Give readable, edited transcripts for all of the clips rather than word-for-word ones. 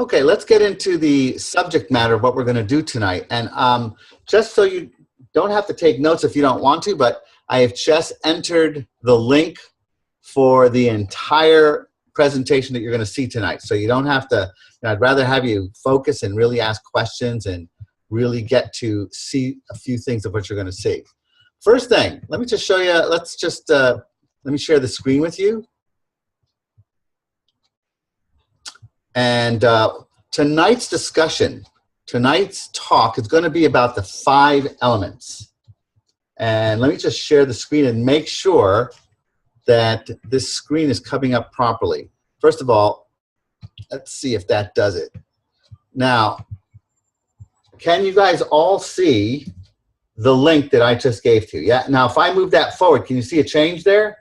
Okay, let's get into the subject matter of what we're going to do tonight. And just so you don't have to take notes if you don't want to, but I have just entered the link for the entire presentation that you're going to see tonight. So you don't have to, I'd rather have you focus and really ask questions and really get to see a few things of what you're going to see. First thing, let me just show you, let me share the screen with you. And tonight's discussion, tonight's talk is going to be about the 5 elements. And let me just share the screen and make sure that this screen is coming up properly. First of all, let's see if that does it. Now, can you guys all see the link that I just gave to you? Yeah. Now, if I move that forward, can you see a change there?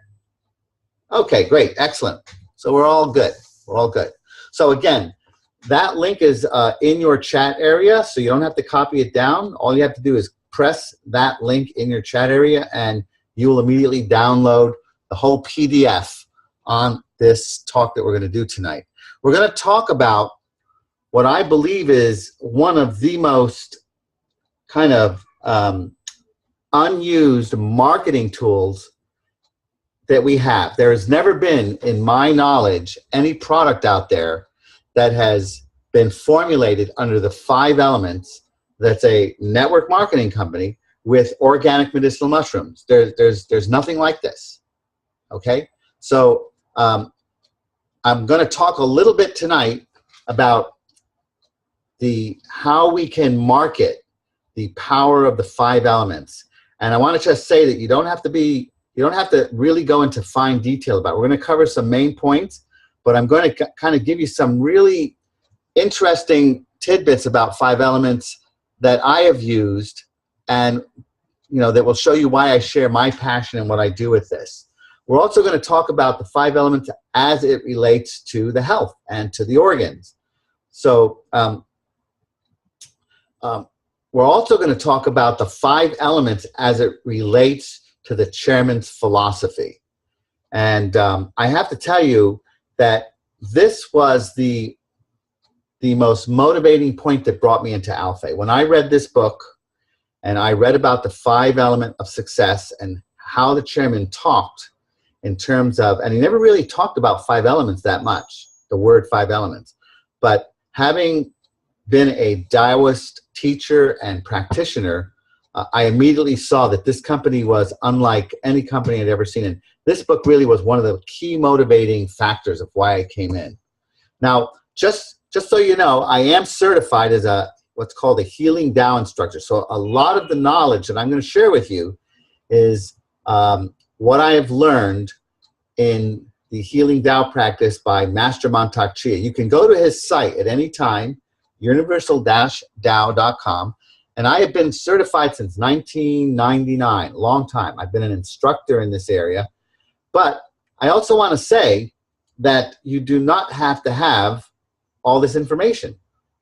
Okay, great, excellent. So we're all good. We're all good. So again, that link is in your chat area, so you don't have to copy it down. All you have to do is press that link in your chat area, and you will immediately download the whole PDF on this talk that we're going to do tonight. We're going to talk about what I believe is one of the most kind of unused marketing tools that we have. There has never been, in my knowledge, any product out there that has been formulated under the 5 elements that's a network marketing company with organic medicinal mushrooms. There's nothing like this, okay? So I'm going to talk a little bit tonight about how we can market the power of the 5 elements. And I want to just say that you don't have to really go into fine detail about it. We're going to cover some main points, but I'm going to kind of give you some really interesting tidbits about 5 elements that I have used, and that will show you why I share my passion and what I do with this. We're also going to talk about the 5 elements as it relates to the health and to the organs. So we're also going to talk about the 5 elements as it relates to the chairman's philosophy. And I have to tell you that this was the most motivating point that brought me into Alpha. When I read this book and I read about the 5 elements of success and how the chairman talked in terms of, and he never really talked about 5 elements that much, the word 5 elements, but having been a Taoist teacher and practitioner, I immediately saw that this company was unlike any company I'd ever seen. And this book really was one of the key motivating factors of why I came in. Now, just so you know, I am certified as what's called a Healing Tao instructor. So a lot of the knowledge that I'm going to share with you is what I have learned in the Healing Tao practice by Master Mantak Chia. You can go to his site at any time, universal-dao.com. And I have been certified since 1999, a long time. I've been an instructor in this area. But I also want to say that you do not have to have all this information,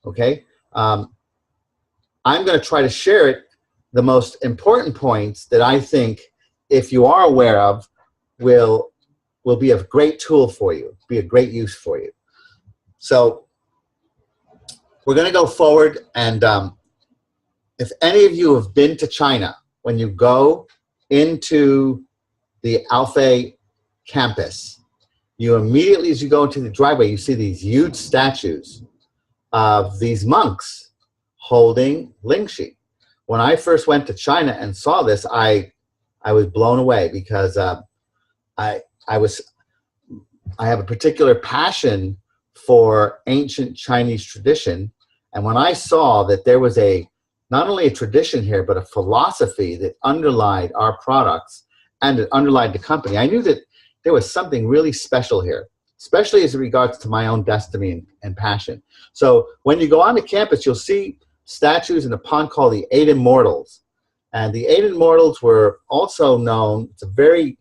okay? I'm going to try to share it, the most important points that I think, if you are aware of, will be a great tool for you, be a great use for you. So we're going to go forward, and if any of you have been to China, when you go into the Alpha campus, you immediately, as you go into the driveway, you see these huge statues of these monks holding lingxi. When I first went to China and saw this, I was blown away, because I have a particular passion for ancient Chinese tradition, and when I saw that there was not only a tradition here, but a philosophy that underlied our products and it underlied the company, I knew that there was something really special here, especially as it regards to my own destiny and passion. So when you go on the campus, you'll see statues in a pond called the 8 Immortals. And the 8 Immortals were also known, it's a very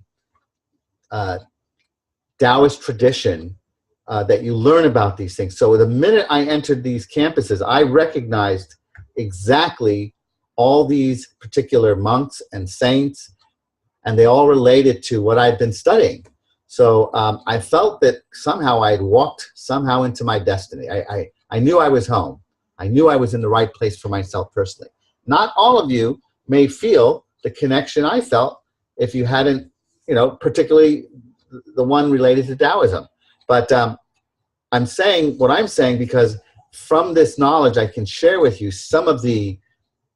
Taoist tradition that you learn about these things. So the minute I entered these campuses, I recognized exactly all these particular monks and saints, and they all related to what I'd been studying. So I felt that somehow I had walked somehow into my destiny. I knew I was home. I knew I was in the right place for myself personally. Not all of you may feel the connection I felt if you hadn't, particularly the one related to Taoism. But I'm saying what I'm saying because from this knowledge, I can share with you some of the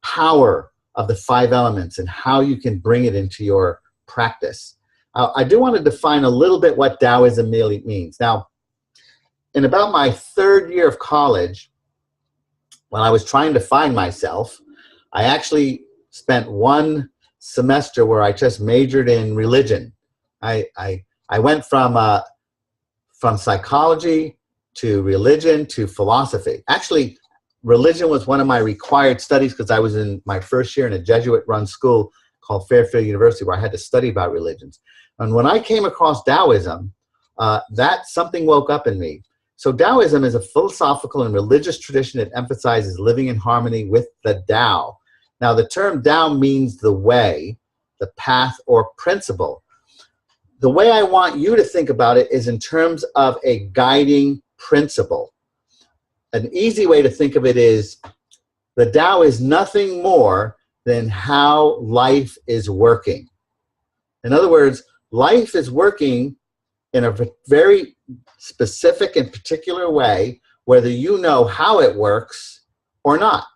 power of the 5 elements and how you can bring it into your practice. I do want to define a little bit what Taoism really means. Now, in about my 3rd year of college, when I was trying to find myself, I actually spent 1 semester where I just majored in religion. I went from psychology to religion to philosophy. Actually, religion was one of my required studies because I was in my 1st year in a Jesuit-run school called Fairfield University where I had to study about religions. And when I came across Taoism, that something woke up in me. So Taoism is a philosophical and religious tradition that emphasizes living in harmony with the Tao. Now, the term Tao means the way, the path, or principle. The way I want you to think about it is in terms of a guiding principle. An easy way to think of it is the Tao is nothing more than how life is working. In other words, life is working in a very specific and particular way, whether you know how it works or not.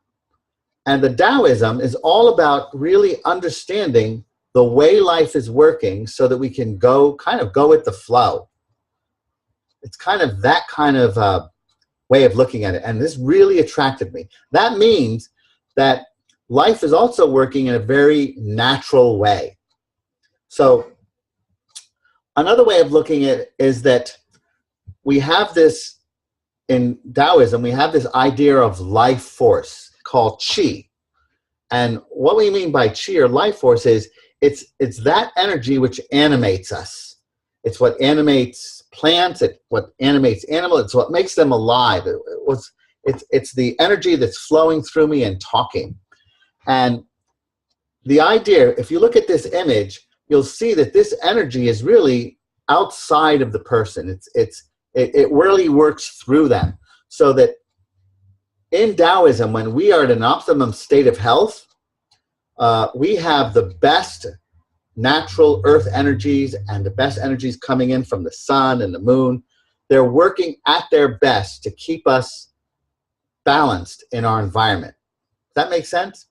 And the Taoism is all about really understanding the way life is working so that we can go with the flow. It's kind of that kind of way of looking at it. And this really attracted me. That means that life is also working in a very natural way. So another way of looking at it is that we have this, in Taoism, we have this idea of life force called qi. And what we mean by qi or life force is it's that energy which animates us. It's what animates plants, it's what animates animals, it's what makes them alive. It's the energy that's flowing through me and talking. And the idea, if you look at this image, you'll see that this energy is really outside of the person. It really works through them. So that in Taoism, when we are at an optimum state of health, we have the best natural earth energies and the best energies coming in from the sun and the moon. They're working at their best to keep us balanced in our environment. Does that make sense?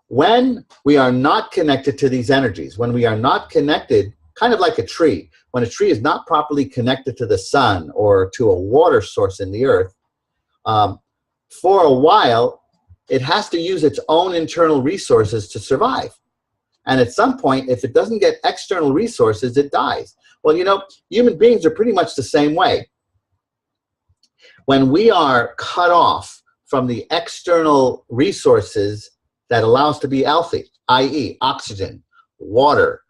When we are not connected to these energies, when we are not connected, kind of like a tree, when a tree is not properly connected to the sun or to a water source in the earth, for a while, it has to use its own internal resources to survive. And at some point, if it doesn't get external resources, it dies. Well, human beings are pretty much the same way. When we are cut off from the external resources that allow us to be healthy, i.e. oxygen, water,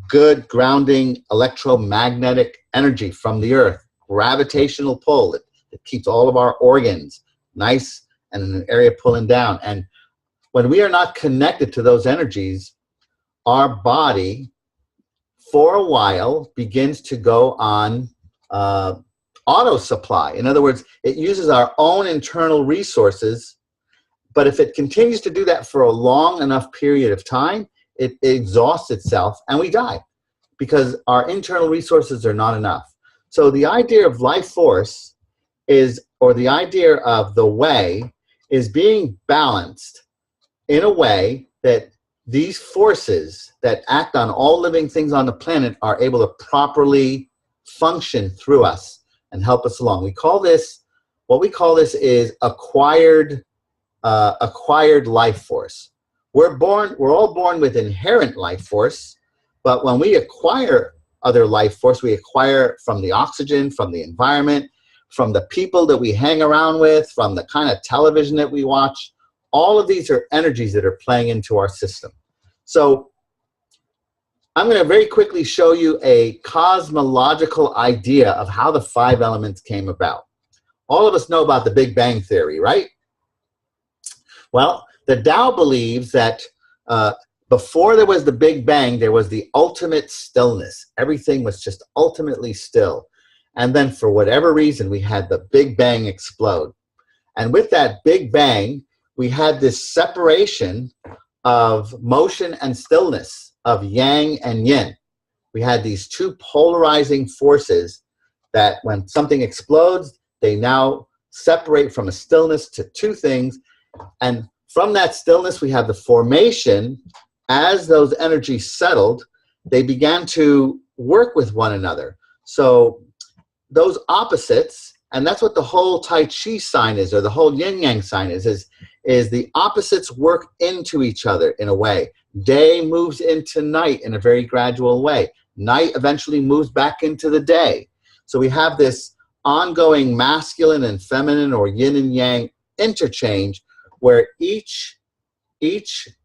good grounding electromagnetic energy from the earth, gravitational pull that keeps all of our organs nice and in an area pulling down. And when we are not connected to those energies, our body, for a while, begins to go on auto supply. In other words, it uses our own internal resources, but if it continues to do that for a long enough period of time, it exhausts itself and we die because our internal resources are not enough. So the idea of life force is, or the idea of the way, is being balanced in a way that these forces that act on all living things on the planet are able to properly function through us and help us along. We call this, what we call this is acquired life force. We're all born with inherent life force, but when we acquire other life force, we acquire from the oxygen, from the environment, from the people that we hang around with, from the kind of television that we watch. All of these are energies that are playing into our system. So I'm going to very quickly show you a cosmological idea of how the 5 elements came about. All of us know about the Big Bang Theory, right? Well, the Tao believes that before there was the Big Bang, there was the ultimate stillness. Everything was just ultimately still. And then for whatever reason, we had the Big Bang explode. And with that Big Bang, we had this separation of motion and stillness, of yang and yin. We had these two polarizing forces that when something explodes, they now separate from a stillness to two things. And from that stillness, we have the formation. As those energies settled, they began to work with one another. So those opposites, and that's what the whole Tai Chi sign is, or the whole yin yang sign is the opposites work into each other in a way. Day moves into night in a very gradual way. Night eventually moves back into the day. So we have this ongoing masculine and feminine, or yin and yang interchange, where each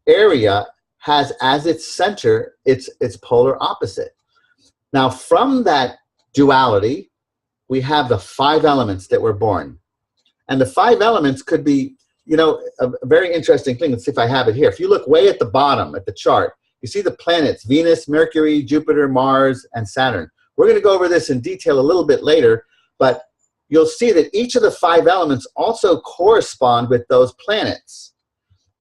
area has as its center its polar opposite. Now from that duality, we have the 5 elements that were born. And the 5 elements could be, you know, a very interesting thing. Let's see if I have it here. If you look way at the bottom at the chart, you see the planets: Venus, Mercury, Jupiter, Mars, and Saturn. We're going to go over this in detail a little bit later, but you'll see that each of the 5 elements also correspond with those planets.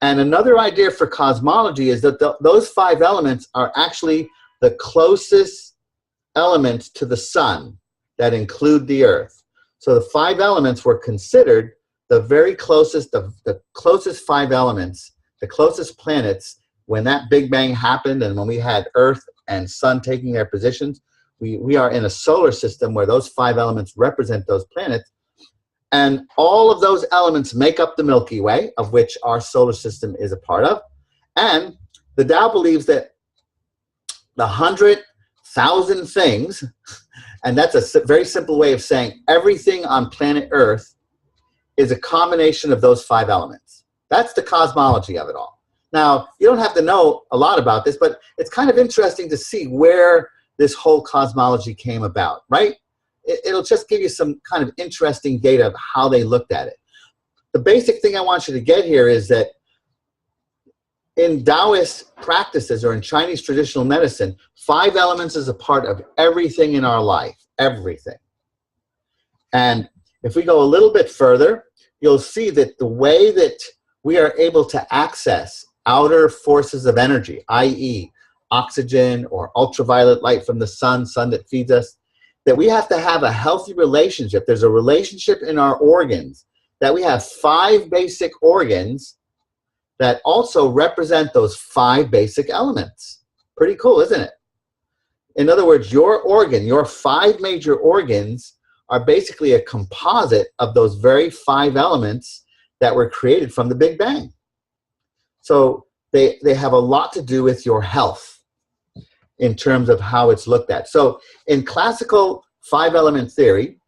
And another idea for cosmology is that those 5 elements are actually the closest elements to the sun that include the earth. So the 5 elements were considered the very closest, the closest 5 elements, the closest planets when that Big Bang happened, and when we had earth and sun taking their positions. We are in a solar system where those 5 elements represent those planets. And all of those elements make up the Milky Way, of which our solar system is a part of. And the Tao believes that the 100,000 things, and that's a very simple way of saying everything on planet Earth, is a combination of those 5 elements. That's the cosmology of it all. Now, you don't have to know a lot about this, but it's kind of interesting to see where this whole cosmology came about, right? It'll just give you some kind of interesting data of how they looked at it. The basic thing I want you to get here is that in Taoist practices, or in Chinese traditional medicine, 5 elements is a part of everything in our life, everything. And if we go a little bit further, you'll see that the way that we are able to access outer forces of energy, i.e. oxygen or ultraviolet light from the sun that feeds us, that we have to have a healthy relationship. There's a relationship in our organs, that we have 5 basic organs that also represent those 5 basic elements. Pretty cool, isn't it? In other words, your organ, your 5 major organs are basically a composite of those very 5 elements that were created from the Big Bang. So they have a lot to do with your health in terms of how it's looked at. So in classical 5-element theory,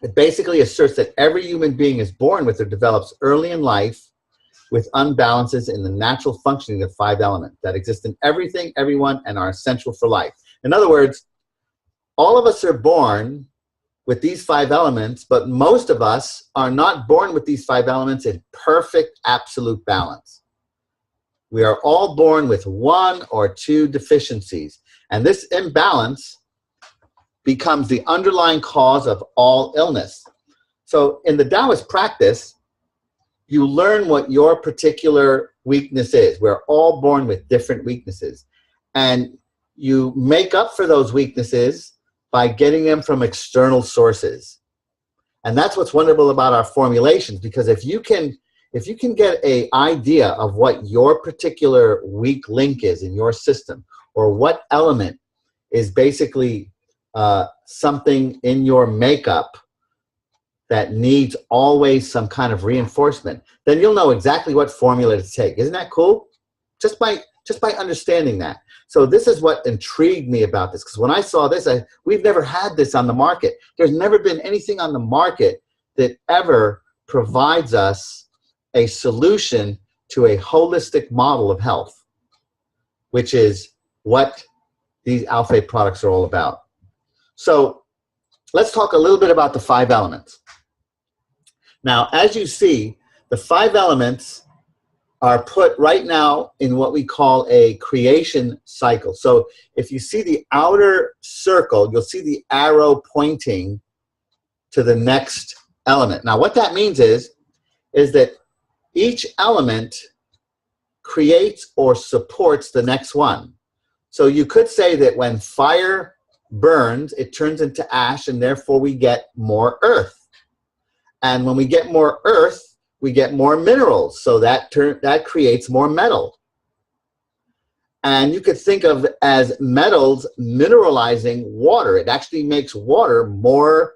it basically asserts that every human being is born with or develops early in life with unbalances in the natural functioning of 5 elements that exist in everything, everyone, and are essential for life. In other words, all of us are born with these 5 elements, but most of us are not born with these 5 elements in perfect, absolute balance. We are all born with 1 or 2 deficiencies, and this imbalance becomes the underlying cause of all illness. So in the Taoist practice, you learn what your particular weakness is. We're all born with different weaknesses, and you make up for those weaknesses by getting them from external sources. And that's what's wonderful about our formulations, because if you can get an idea of what your particular weak link is in your system, or what element is basically something in your makeup that needs always some kind of reinforcement, then you'll know exactly what formula to take. Isn't that cool? Just by understanding that. So this is what intrigued me about this, because when I saw this, we've never had this on the market. There's never been anything on the market that ever provides us a solution to a holistic model of health, which is what these Alpha products are all about. So let's talk a little bit about the 5 elements. Now, as you see, the 5 elements are put right now in what we call a creation cycle. So if you see the outer circle, you'll see the arrow pointing to the next element. Now what that means is that each element creates or supports the next one. So you could say that when fire burns, it turns into ash, and therefore we get more earth. And when we get more earth, we get more minerals, so that creates more metal. And you could think of as metals mineralizing water. It actually makes water more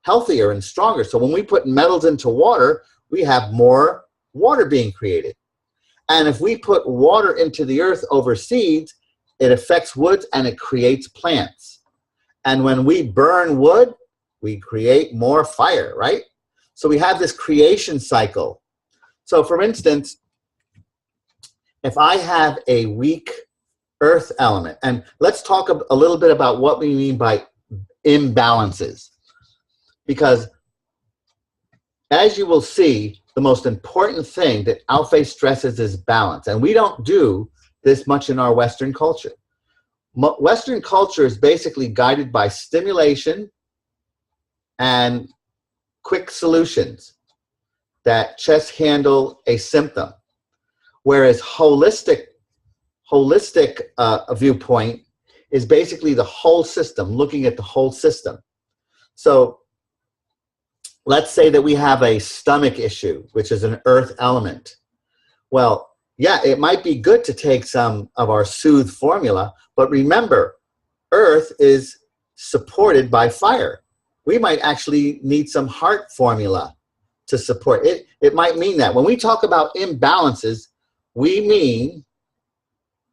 healthier and stronger. So when we put metals into water, we have more water being created. And if we put water into the earth over seeds, it affects woods and it creates plants. And when we burn wood, we create more fire, right? So we have this creation cycle. So for instance, if I have a weak earth element, and let's talk a little bit about what we mean by imbalances. Because as you will see, the most important thing that Alfé stresses is balance. And we don't do this much in our Western culture. Western culture is basically guided by stimulation and quick solutions that just handle a symptom. Whereas holistic viewpoint is basically the whole system, looking at the whole system. So let's say that we have a stomach issue, which is an earth element. Well, yeah, it might be good to take some of our Soothe formula, but remember, earth is supported by fire. We might actually need some heart formula to support it. It might mean that. When we talk about imbalances, we mean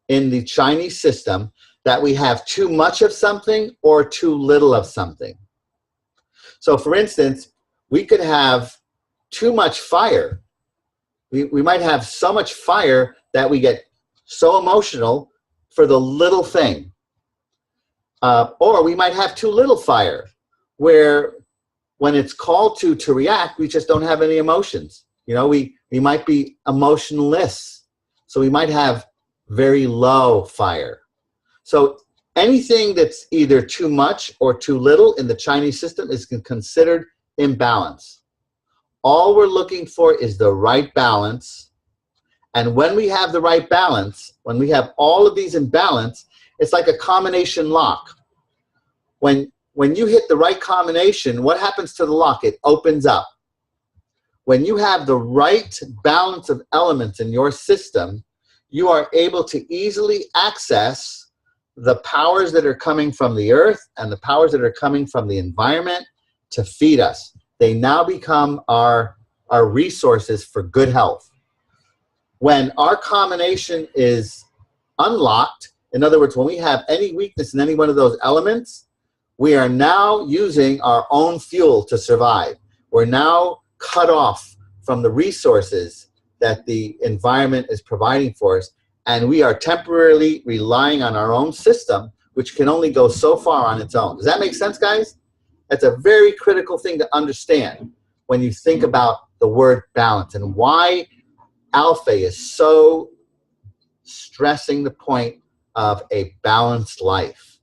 in the Chinese system that we have too much of something or too little of something. So for instance, we could have too much fire. We might have so much fire that we get so emotional for the little thing. Or we might have too little fire, where when it's called to react, we just don't have any emotions. You know, we might be emotionless. So we might have very low fire. So anything that's either too much or too little in the Chinese system is considered imbalance. All we're looking for is the right balance. And when we have the right balance, when we have all of these in balance, it's like a combination lock. When you hit the right combination, what happens to the lock? It opens up. When you have the right balance of elements in your system, you are able to easily access the powers that are coming from the earth and the powers that are coming from the environment to feed us. They now become our resources for good health. When our combination is unlocked, in other words, when we have any weakness in any one of those elements, we are now using our own fuel to survive. We're now cut off from the resources that the environment is providing for us, and we are temporarily relying on our own system, which can only go so far on its own. Does that make sense, guys? That's a very critical thing to understand when you think about the word balance and why Alfé is so stressing the point of a balanced life.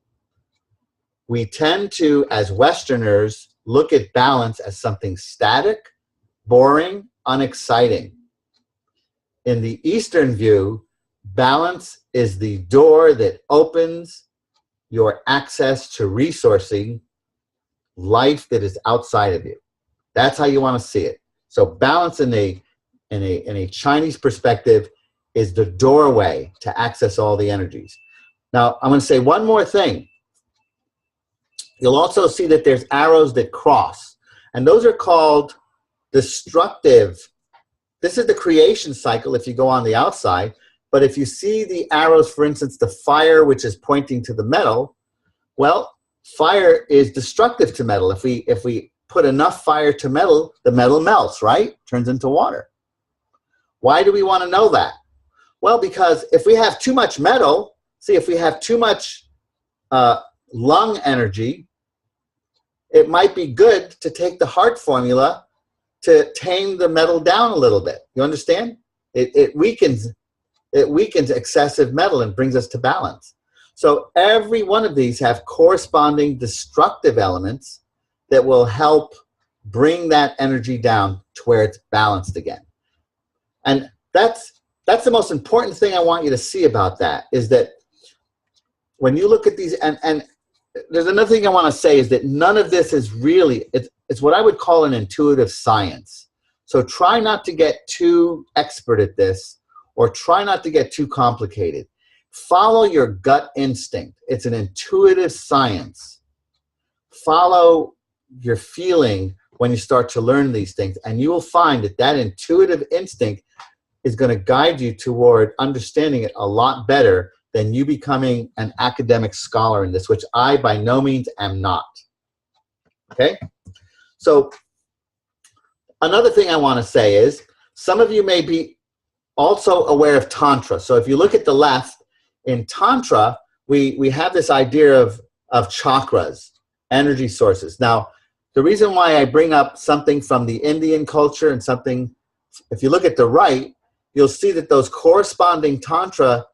We tend to, as Westerners, look at balance as something static, boring, unexciting. In the Eastern view, balance is the door that opens your access to resourcing life that is outside of you. That's how you want to see it. So balance in a Chinese perspective is the doorway to access all the energies. Now, I'm going to say one more thing. You'll also see that there's arrows that cross, and those are called destructive. This is the creation cycle if you go on the outside, but if you see the arrows, for instance, the fire, which is pointing to the metal, well, fire is destructive to metal. If we put enough fire to metal, the metal melts, right? Turns into water. Why do we want to know that? Well, because if we have too much metal, see, if we have too much lung energy, it might be good to take the heart formula to tame the metal down a little bit. You understand? It weakens excessive metal and brings us to balance. So every one of these have corresponding destructive elements that will help bring that energy down to where it's balanced again. And that's the most important thing I want you to see about that, is that when you look at these, and there's another thing I want to say, is that none of this is really, it's what I would call an intuitive science. So try not to get too expert at this, or try not to get too complicated. Follow your gut instinct. It's an intuitive science. Follow your feeling when you start to learn these things, and you will find that that intuitive instinct is going to guide you toward understanding it a lot better than you becoming an academic scholar in this, which I by no means am not. Okay? So another thing I want to say is, some of you may be also aware of Tantra. So if you look at the left, in Tantra, we have this idea of chakras, energy sources. Now, the reason why I bring up something from the Indian culture and something, if you look at the right, you'll see that those corresponding Tantra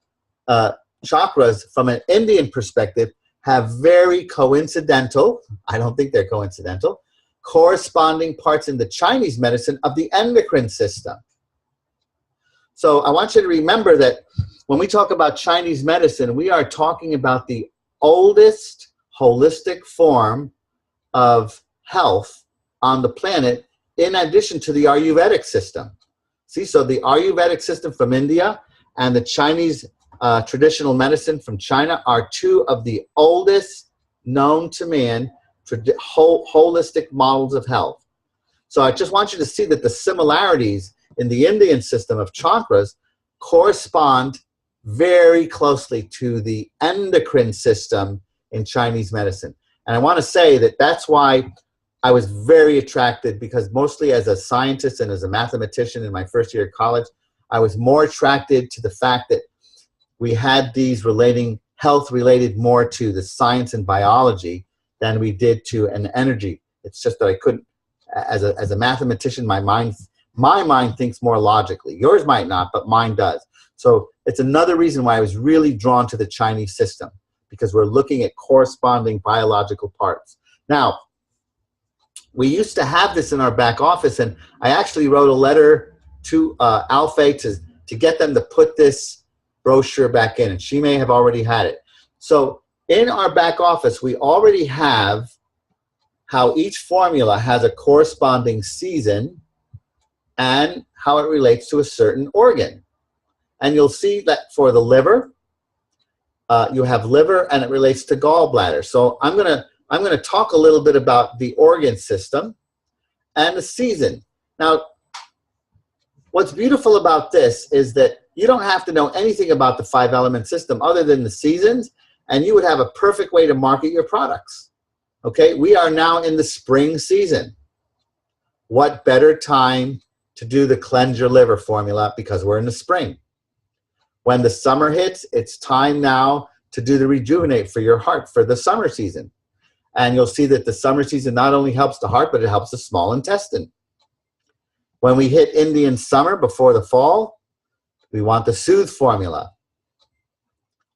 chakras from an Indian perspective have very coincidental, I don't think they're coincidental, corresponding parts in the Chinese medicine of the endocrine system. So I want you to remember that when we talk about Chinese medicine, we are talking about the oldest holistic form of health on the planet, in addition to the Ayurvedic system. See, so the Ayurvedic system from India and the Chinese traditional medicine from China are two of the oldest known to man holistic models of health. So I just want you to see that the similarities in the Indian system of chakras correspond very closely to the endocrine system in Chinese medicine. And I want to say that that's why I was very attracted, because mostly as a scientist and as a mathematician in my first year of college, I was more attracted to the fact that we had these health related more to the science and biology than we did to an energy. It's just that I couldn't, as a mathematician, my mind thinks more logically. Yours might not, but mine does. So it's another reason why I was really drawn to the Chinese system, because we're looking at corresponding biological parts. Now, we used to have this in our back office, and I actually wrote a letter to Alfei to get them to put this brochure back in, and she may have already had it. So in our back office, we already have how each formula has a corresponding season and how it relates to a certain organ. And you'll see that for the liver, you have liver and it relates to gallbladder. So I'm gonna talk a little bit about the organ system and the season. Now, what's beautiful about this is that you don't have to know anything about the 5-element system other than the seasons, and you would have a perfect way to market your products. Okay, we are now in the spring season. What better time to do the cleanse your liver formula, because we're in the spring. When the summer hits, it's time now to do the rejuvenate for your heart for the summer season. And you'll see that the summer season not only helps the heart, but it helps the small intestine. When we hit Indian summer before the fall, we want the soothe formula.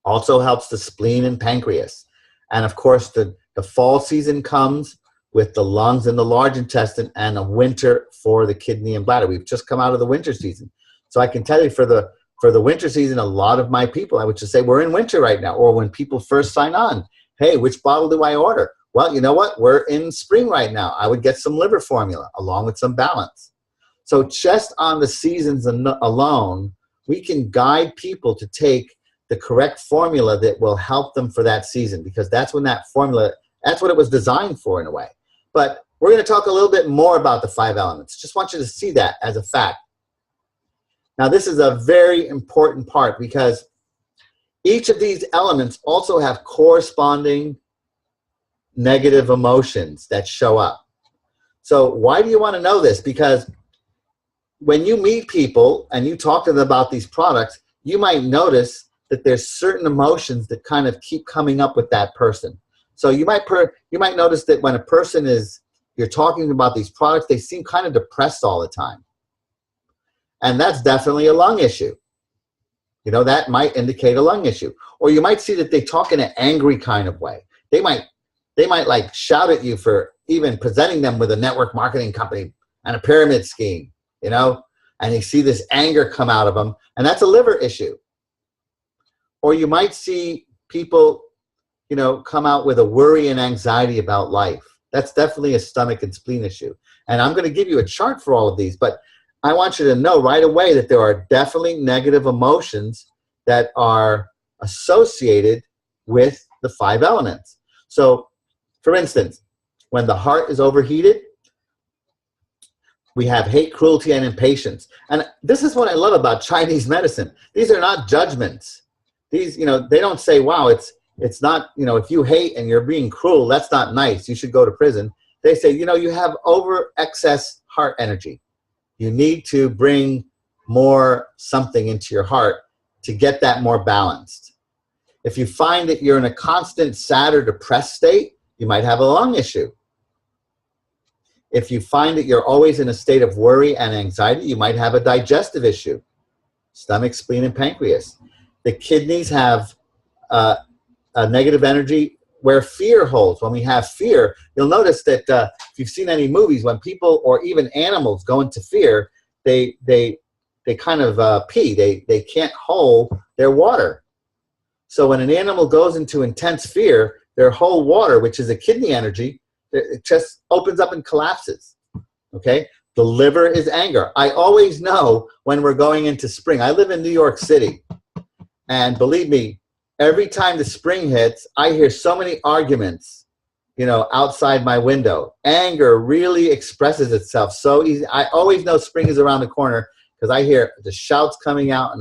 Also helps the spleen and pancreas. And of course, the fall season comes with the lungs and the large intestine, and a winter for the kidney and bladder. We've just come out of the winter season. So I can tell you for the winter season, a lot of my people, I would just say, we're in winter right now. Or when people first sign on, hey, which bottle do I order? Well, you know what? We're in spring right now. I would get some liver formula along with some balance. So just on the seasons alone, we can guide people to take the correct formula that will help them for that season, because that's when that formula, that's what it was designed for in a way. But we're going to talk a little bit more about the 5 elements. Just want you to see that as a fact. Now, this is a very important part, because each of these elements also have corresponding negative emotions that show up. So why do you want to know this? Because when you meet people and you talk to them about these products, you might notice that there's certain emotions that kind of keep coming up with that person. So you might notice that when a person you're talking about these products, they seem kind of depressed all the time. And that's definitely a lung issue. You know, that might indicate a lung issue. Or you might see that they talk in an angry kind of way. They might like shout at you for even presenting them with a network marketing company and a pyramid scheme, you know, and you see this anger come out of them, and that's a liver issue. Or you might see people, you know, come out with a worry and anxiety about life. That's definitely a stomach and spleen issue. And I'm going to give you a chart for all of these, but I want you to know right away that there are definitely negative emotions that are associated with the 5 elements. So, for instance, when the heart is overheated, we have hate, cruelty, and impatience. And this is what I love about Chinese medicine. These are not judgments. These, you know, they don't say, wow, it's not, you know, if you hate and you're being cruel, that's not nice. You should go to prison. They say, you know, you have over excess heart energy. You need to bring more something into your heart to get that more balanced. If you find that you're in a constant sad or depressed state, you might have a lung issue. If you find that you're always in a state of worry and anxiety, you might have a digestive issue, stomach, spleen, and pancreas. The kidneys have a negative energy where fear holds. When we have fear, you'll notice that if you've seen any movies, when people or even animals go into fear, they kind of pee. They can't hold their water. So when an animal goes into intense fear, their whole water, which is a kidney energy, it just opens up and collapses, okay? The liver is anger. I always know when we're going into spring. I live in New York City, and believe me, every time the spring hits, I hear so many arguments, you know, outside my window. Anger really expresses itself so easy. I always know spring is around the corner because I hear the shouts coming out,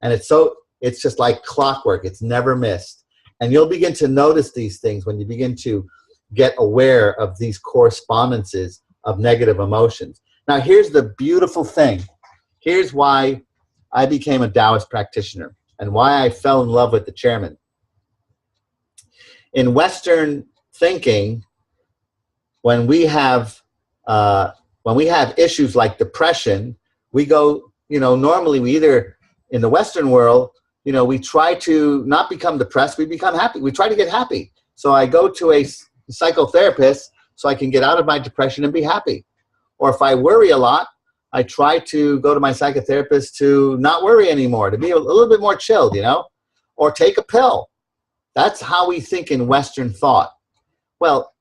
and it's just like clockwork. It's never missed. And you'll begin to notice these things when you begin to get aware of these correspondences of negative emotions. Now, here's the beautiful thing. Here's why I became a Taoist practitioner and why I fell in love with the chairman. In Western thinking, when we have issues like depression, we go, you know, normally we either, in the Western world, you know, we try to not become depressed, we become happy. We try to get happy. So I go to a psychotherapist so I can get out of my depression and be happy. Or if I worry a lot, I try to go to my psychotherapist to not worry anymore, to be a little bit more chilled, you know, or take a pill. That's how we think in Western thought. Well,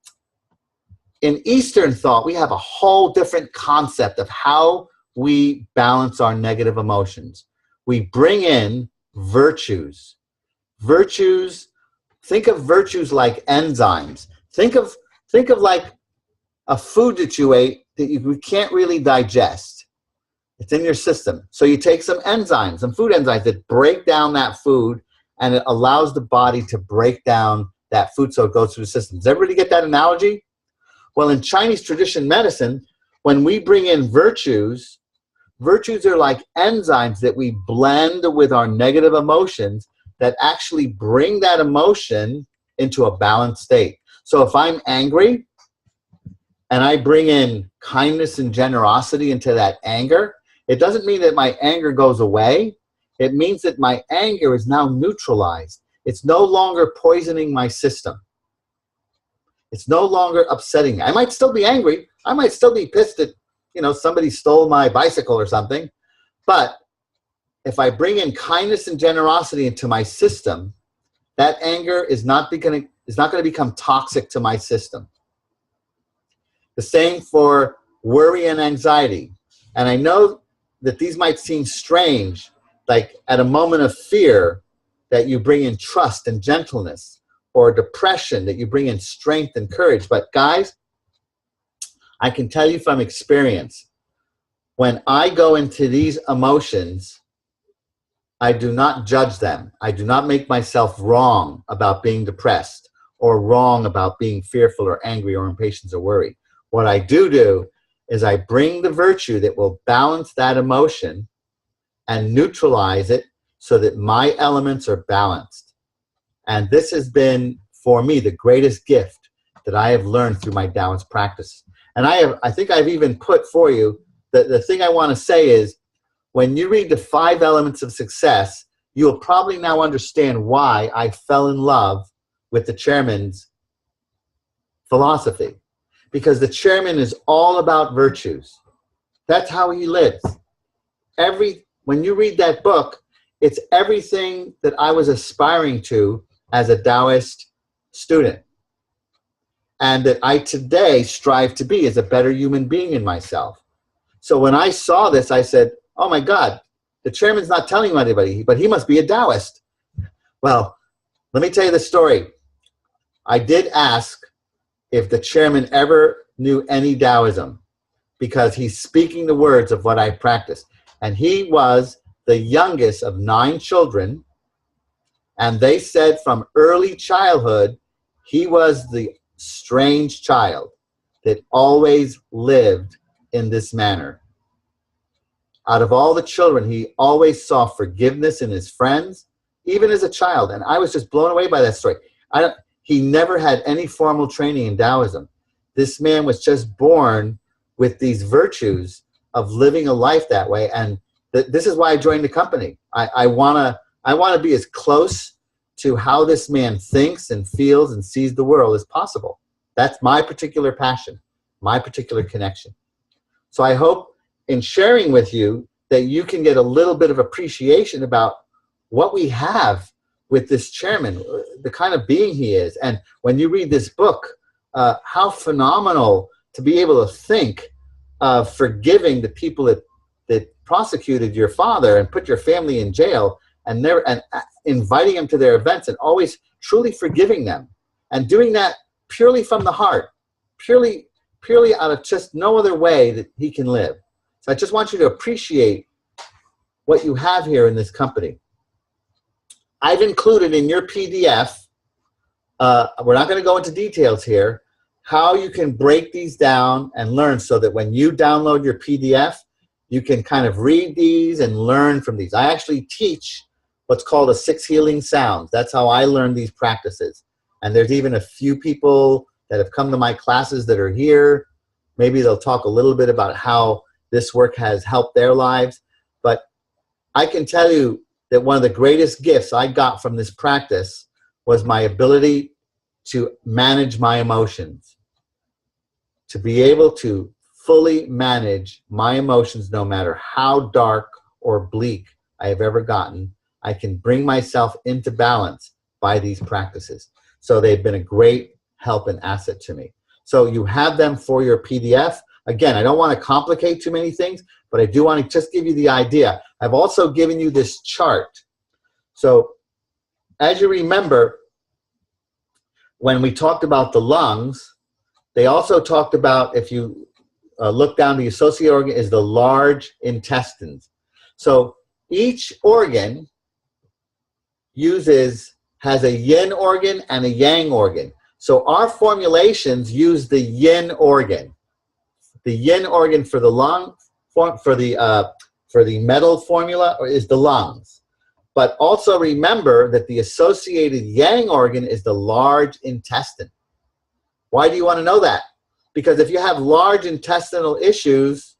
in Eastern thought, we have a whole different concept of how we balance our negative emotions. We bring in virtues. Virtues, think of virtues like enzymes. Think of like a food that you ate that you can't really digest. It's in your system. So you take some enzymes, some food enzymes that break down that food, and it allows the body to break down that food so it goes through the system. Does everybody get that analogy? Well, in Chinese tradition medicine, when we bring in virtues, virtues are like enzymes that we blend with our negative emotions that actually bring that emotion into a balanced state. So if I'm angry and I bring in kindness and generosity into that anger, it doesn't mean that my anger goes away. It means that my anger is now neutralized. It's no longer poisoning my system. It's no longer upsetting me. I might still be angry. I might still be pissed that, you know, somebody stole my bicycle or something. But if I bring in kindness and generosity into my system, that anger is not going to become toxic to my system. The same for worry and anxiety. And I know that these might seem strange, like at a moment of fear that you bring in trust and gentleness, or depression that you bring in strength and courage. But guys, I can tell you from experience, when I go into these emotions, I do not judge them. I do not make myself wrong about being depressed or wrong about being fearful or angry or impatient or worried. What I do is I bring the virtue that will balance that emotion and neutralize it so that my elements are balanced. And this has been, for me, the greatest gift that I have learned through my Taoist practice. And I think I've even put for you, the thing I want to say is, when you read the 5 elements of success, you will probably now understand why I fell in love with the chairman's philosophy. Because the chairman is all about virtues. That's how he lives. When you read that book, it's everything that I was aspiring to as a Taoist student, and that I today strive to be as a better human being in myself. So when I saw this, I said, oh my God, the chairman's not telling anybody, but he must be a Taoist. Well, let me tell you the story. I did ask if the chairman ever knew any Taoism, because he's speaking the words of what I practice. And he was the youngest of 9 children, and they said from early childhood, he was the strange child that always lived in this manner. Out of all the children, he always saw forgiveness in his friends, even as a child. And I was just blown away by that story. He never had any formal training in Taoism. This man was just born with these virtues of living a life that way. And this is why I joined the company. I want to be as close to how this man thinks and feels and sees the world as possible. That's my particular passion, my particular connection. So I hope in sharing with you that you can get a little bit of appreciation about what we have with this chairman, the kind of being he is. And when you read this book, how phenomenal to be able to think of forgiving the people that prosecuted your father and put your family in jail, and inviting them to their events and always truly forgiving them, and doing that purely from the heart, purely out of just no other way that he can live. So I just want you to appreciate what you have here in this company. I've included in your PDF, we're not going to go into details here, how you can break these down and learn, so that when you download your PDF, you can kind of read these and learn from these. I actually teach what's called a 6 healing sounds. That's how I learned these practices. And there's even a few people that have come to my classes that are here. Maybe they'll talk a little bit about how this work has helped their lives. But I can tell you that one of the greatest gifts I got from this practice was my ability to manage my emotions, to be able to fully manage my emotions no matter how dark or bleak I have ever gotten. I can bring myself into balance by these practices. So they've been a great help and asset to me. So you have them for your PDF. Again, I don't want to complicate too many things, but I do want to just give you the idea. I've also given you this chart. So as you remember, when we talked about the lungs, they also talked about, if you look down, the associated organ is the large intestines. So each organ has a yin organ and a yang organ. So our formulations use the yin organ. The yin organ for the lung, for the metal formula is the lungs. But also remember that the associated yang organ is the large intestine. Why do you want to know that? Because if you have large intestinal issues,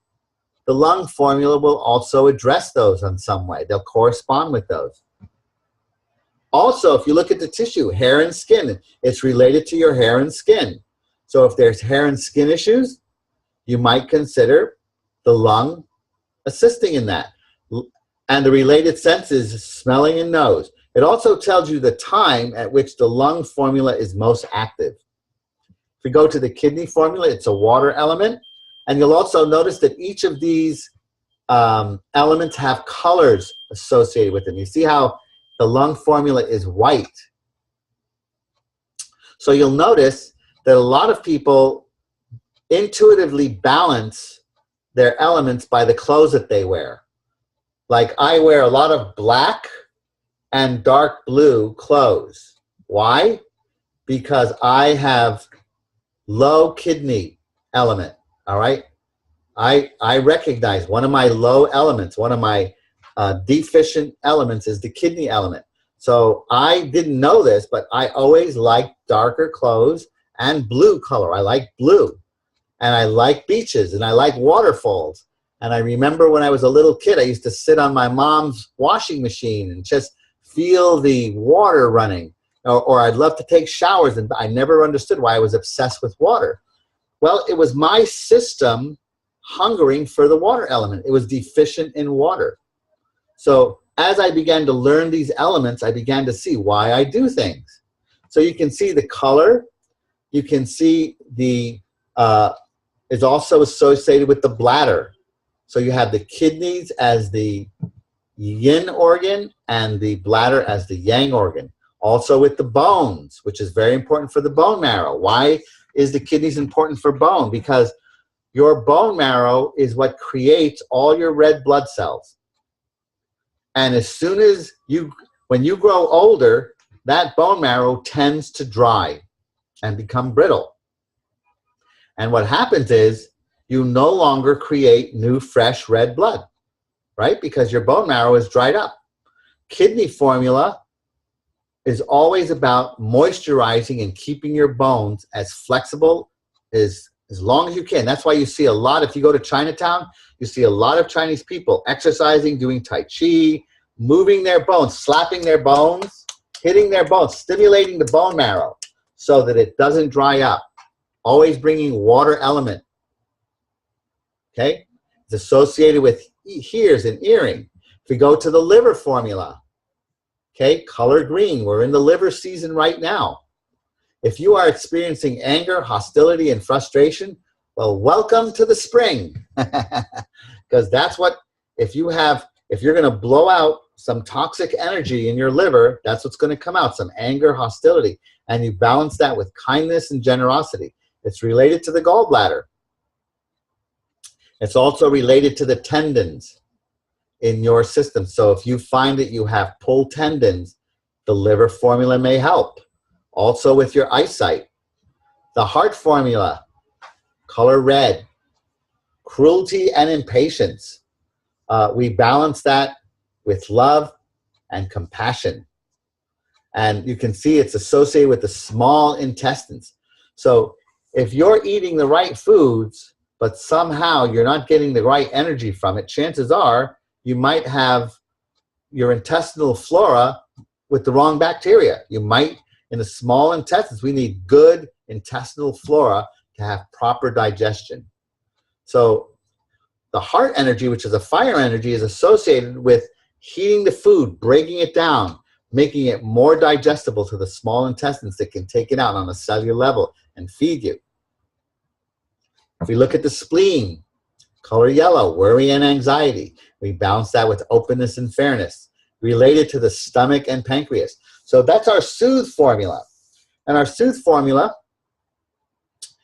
the lung formula will also address those in some way. They'll correspond with those. Also, if you look at the tissue, hair and skin, it's related to your hair and skin. So if there's hair and skin issues, you might consider the lung assisting in that. And the related senses, smelling and nose. It also tells you the time at which the lung formula is most active. If we go to the kidney formula, it's a water element. And you'll also notice that each of these elements have colors associated with them. You see how the lung formula is white. So you'll notice that a lot of people intuitively balance their elements by the clothes that they wear. Like I wear a lot of black and dark blue clothes. Why? Because I have low kidney element, all right? I recognize one of my low elements, one of my deficient elements is the kidney element. So I didn't know this, but I always liked darker clothes and blue color. I like blue. And I like beaches and I like waterfalls. And I remember when I was a little kid, I used to sit on my mom's washing machine and just feel the water running. Or I'd love to take showers, and I never understood why I was obsessed with water. Well, it was my system hungering for the water element. It was deficient in water. So as I began to learn these elements, I began to see why I do things. So you can see the color. You can see the, is also associated with the bladder. So you have the kidneys as the yin organ and the bladder as the yang organ. Also with the bones, which is very important for the bone marrow. Why is the kidneys important for bone? Because your bone marrow is what creates all your red blood cells. And as soon as when you grow older, that bone marrow tends to dry and become brittle. And what happens is you no longer create new, fresh red blood, right? Because your bone marrow is dried up. Kidney formula is always about moisturizing and keeping your bones as flexible as long as you can. That's why you see a lot, if you go to Chinatown, you see a lot of Chinese people exercising, doing Tai Chi, moving their bones, slapping their bones, hitting their bones, stimulating the bone marrow so that it doesn't dry up. Always bringing water element. Okay? It's associated with ears and earring. If we go to the liver formula, okay, color green. We're in the liver season right now. If you are experiencing anger, hostility, and frustration, well, welcome to the spring. Because that's what, if you're going to blow out some toxic energy in your liver, that's what's going to come out, some anger, hostility. And you balance that with kindness and generosity. It's related to the gallbladder. It's also related to the tendons in your system. So if you find that you have pulled tendons, the liver formula may help. Also with your eyesight. The heart formula, color red. Cruelty and impatience. We balance that with love and compassion. And you can see it's associated with the small intestines. So if you're eating the right foods, but somehow you're not getting the right energy from it, chances are you might have your intestinal flora with the wrong bacteria. You might, in the small intestines, we need good intestinal flora to have proper digestion. So the heart energy, which is a fire energy, is associated with heating the food, breaking it down, making it more digestible to the small intestines that can take it out on a cellular level and feed you. If we look at the spleen, color yellow, worry and anxiety. We balance that with openness and fairness, related to the stomach and pancreas. So that's our soothe formula. And our soothe formula,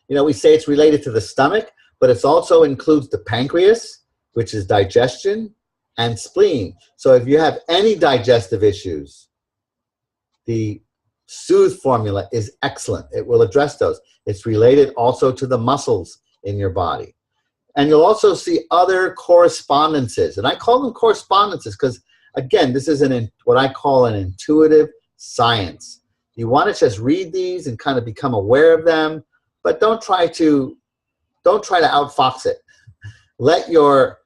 you know, we say it's related to the stomach, but it also includes the pancreas, which is digestion, and spleen. So if you have any digestive issues, the soothe formula is excellent. It will address those. It's related also to the muscles in your body. And you'll also see other correspondences. And I call them correspondences because, again, this is what I call an intuitive science. You want to just read these and kind of become aware of them, but don't try to outfox it. Let your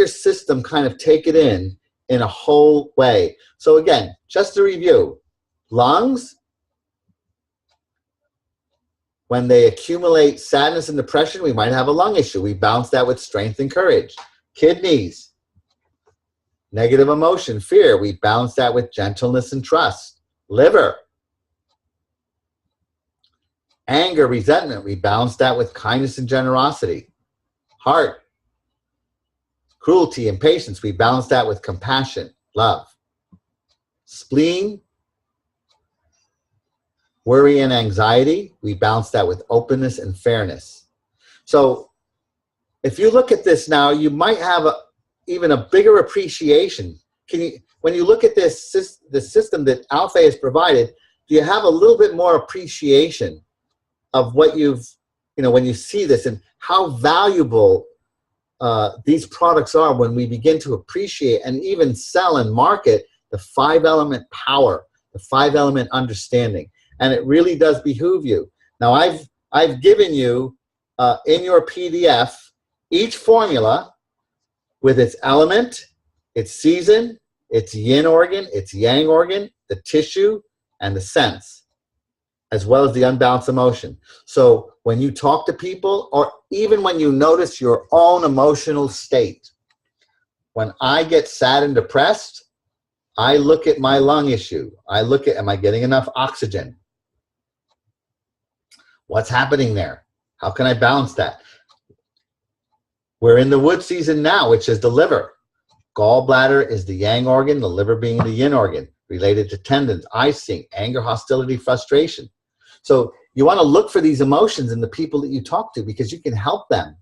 system kind of take it in a whole way. So again, just to review, lungs, when they accumulate sadness and depression, we might have a lung issue. We balance that with strength and courage. Kidneys, negative emotion, fear. We balance that with gentleness and trust. Liver, anger, resentment. We balance that with kindness and generosity. Heart, cruelty and patience. We balance that with compassion, love. Spleen, worry and anxiety, we balance that with openness and fairness. So if you look at this now, you might have even a bigger appreciation. When you look at the system that Alpha has provided, do you have a little bit more appreciation of what when you see this and how valuable these products are when we begin to appreciate and even sell and market the 5-element power, the 5-element understanding. And it really does behoove you. Now, I've given you in your PDF each formula with its element, its season, its yin organ, its yang organ, the tissue, and the sense, as well as the unbalanced emotion. So when you talk to people, or even when you notice your own emotional state, when I get sad and depressed, I look at my lung issue. I look at, am I getting enough oxygen? What's happening there? How can I balance that? We're in the wood season now, which is the liver. Gallbladder is the yang organ, the liver being the yin organ, related to tendons, icing, anger, hostility, frustration. So you want to look for these emotions in the people that you talk to, because you can help them.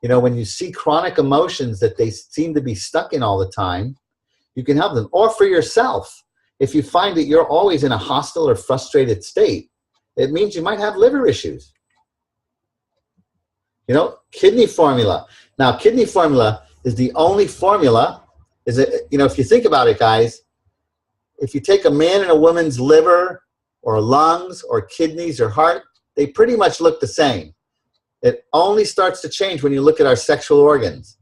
You know, when you see chronic emotions that they seem to be stuck in all the time, you can help them. Or for yourself, if you find that you're always in a hostile or frustrated state, it means you might have liver issues. You know, kidney formula. Now, kidney formula is the only formula, you know, if you think about it, guys, if you take a man and a woman's liver or lungs or kidneys or heart, they pretty much look the same. It only starts to change when you look at our sexual organs.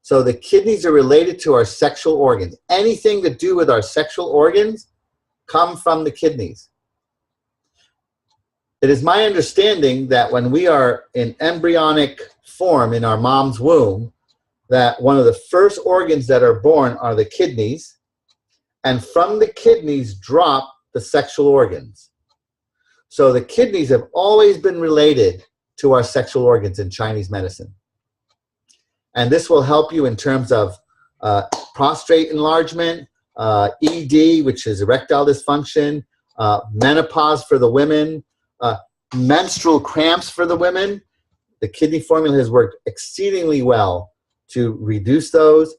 So the kidneys are related to our sexual organs. Anything to do with our sexual organs come from the kidneys. It is my understanding that when we are in embryonic form in our mom's womb, that one of the first organs that are born are the kidneys, and from the kidneys drop the sexual organs. So the kidneys have always been related to our sexual organs in Chinese medicine. And this will help you in terms of prostate enlargement, ED, which is erectile dysfunction, menopause for the women, menstrual cramps for the women. The kidney formula has worked exceedingly well to reduce those.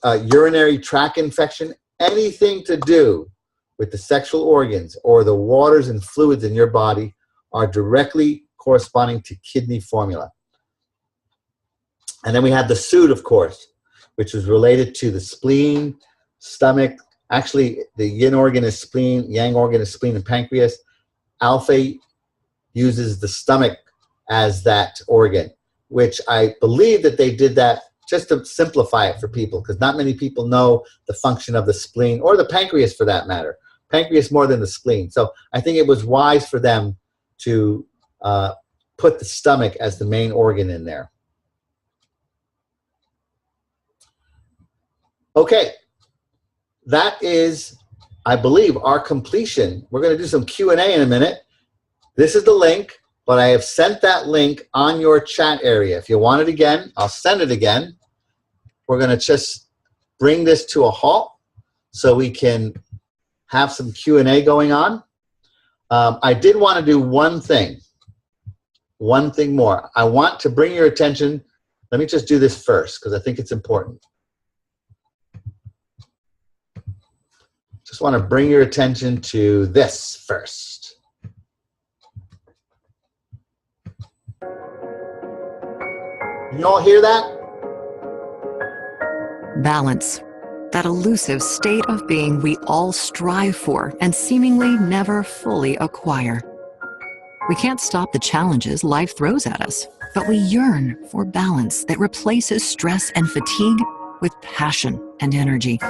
Urinary tract infection, anything to do with the sexual organs or the waters and fluids in your body are directly corresponding to kidney formula. And then we have the soot, of course, which is related to the spleen, stomach. Actually, the yin organ is spleen, yang organ is spleen and pancreas. Alpha uses the stomach as that organ, which I believe that they did that just to simplify it for people, because not many people know the function of the spleen, or the pancreas for that matter. Pancreas more than the spleen. So I think it was wise for them to put the stomach as the main organ in there. Okay, that is, I believe, our completion. We're going to do some Q&A in a minute. This is the link, but I have sent that link on your chat area. If you want it again, I'll send it again. We're going to just bring this to a halt so we can have some Q&A going on. I did want to do one thing more. I want to bring your attention. Let me just do this first because I think it's important. Just want to bring your attention to this first. You all hear that? Balance. That elusive state of being we all strive for and seemingly never fully acquire. We can't stop the challenges life throws at us, but we yearn for balance that replaces stress and fatigue with passion and energy.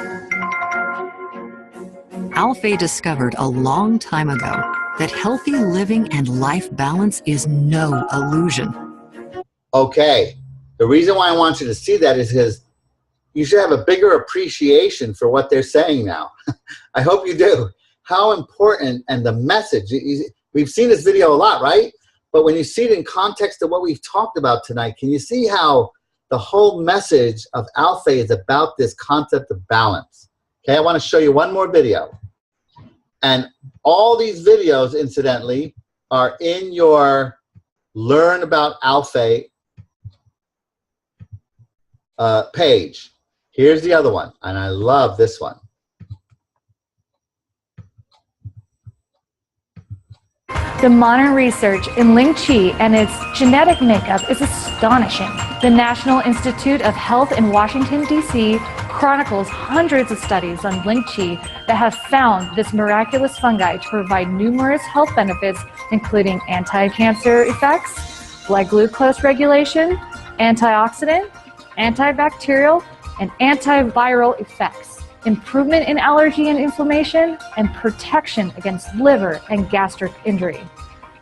Alfie discovered a long time ago that healthy living and life balance is no illusion. Okay, the reason why I want you to see that is because you should have a bigger appreciation for what they're saying now. I hope you do. How important, and the message. We've seen this video a lot, right? But when you see it in context of what we've talked about tonight, can you see how the whole message of Alpha is about this concept of balance? Okay, I want to show you one more video. And all these videos, incidentally, are in your Learn About Alpha page. Here's the other one, and I love this one. The modern research in Ling Qi and its genetic makeup is astonishing. The National Institute of Health in Washington, D.C. chronicles hundreds of studies on Ling Qi that have found this miraculous fungi to provide numerous health benefits, including anti-cancer effects, blood glucose regulation, antioxidant, antibacterial, and antiviral effects, improvement in allergy and inflammation, and protection against liver and gastric injury.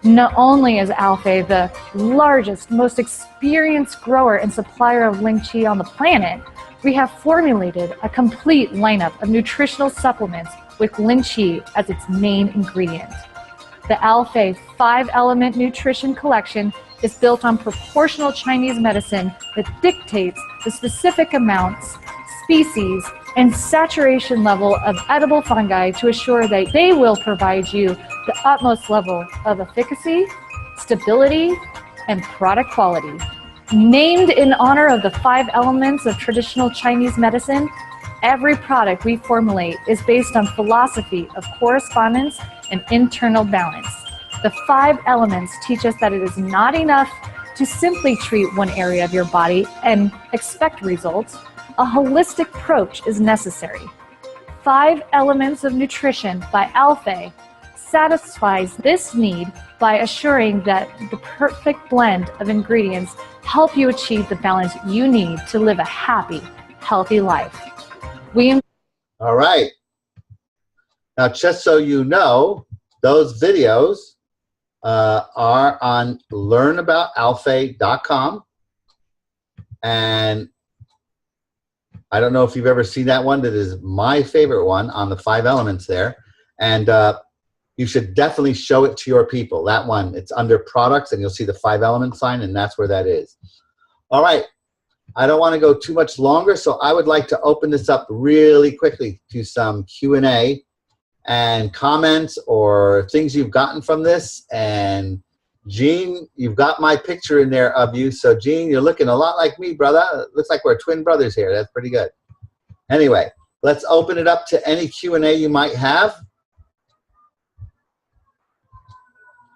Not only is Alfei the largest, most experienced grower and supplier of lychee on the planet, we have formulated a complete lineup of nutritional supplements with lychee as its main ingredient. The Alfei 5-element nutrition collection is built on proportional Chinese medicine that dictates the specific amounts, species, and saturation level of edible fungi to assure that they will provide you the utmost level of efficacy, stability, and product quality. Named in honor of the 5 elements of traditional Chinese medicine, every product we formulate is based on philosophy of correspondence and internal balance. The 5 elements teach us that it is not enough to simply treat one area of your body and expect results. A holistic approach is necessary. 5 Elements of Nutrition by Alfei satisfies this need by assuring that the perfect blend of ingredients help you achieve the balance you need to live a happy, healthy life. All right. Now, just so you know, those videos are on learnaboutalfei.com. And I don't know if you've ever seen that one. That is my favorite one on the 5 elements there. And you should definitely show it to your people. That one, it's under products, and you'll see the 5 element sign, and that's where that is. All right. I don't want to go too much longer, so I would like to open this up really quickly to some Q&A and comments or things you've gotten from this. And Gene, you've got my picture in there of you. So Gene, you're looking a lot like me, brother. It looks like we're twin brothers here. That's pretty good. Anyway, let's open it up to any Q&A you might have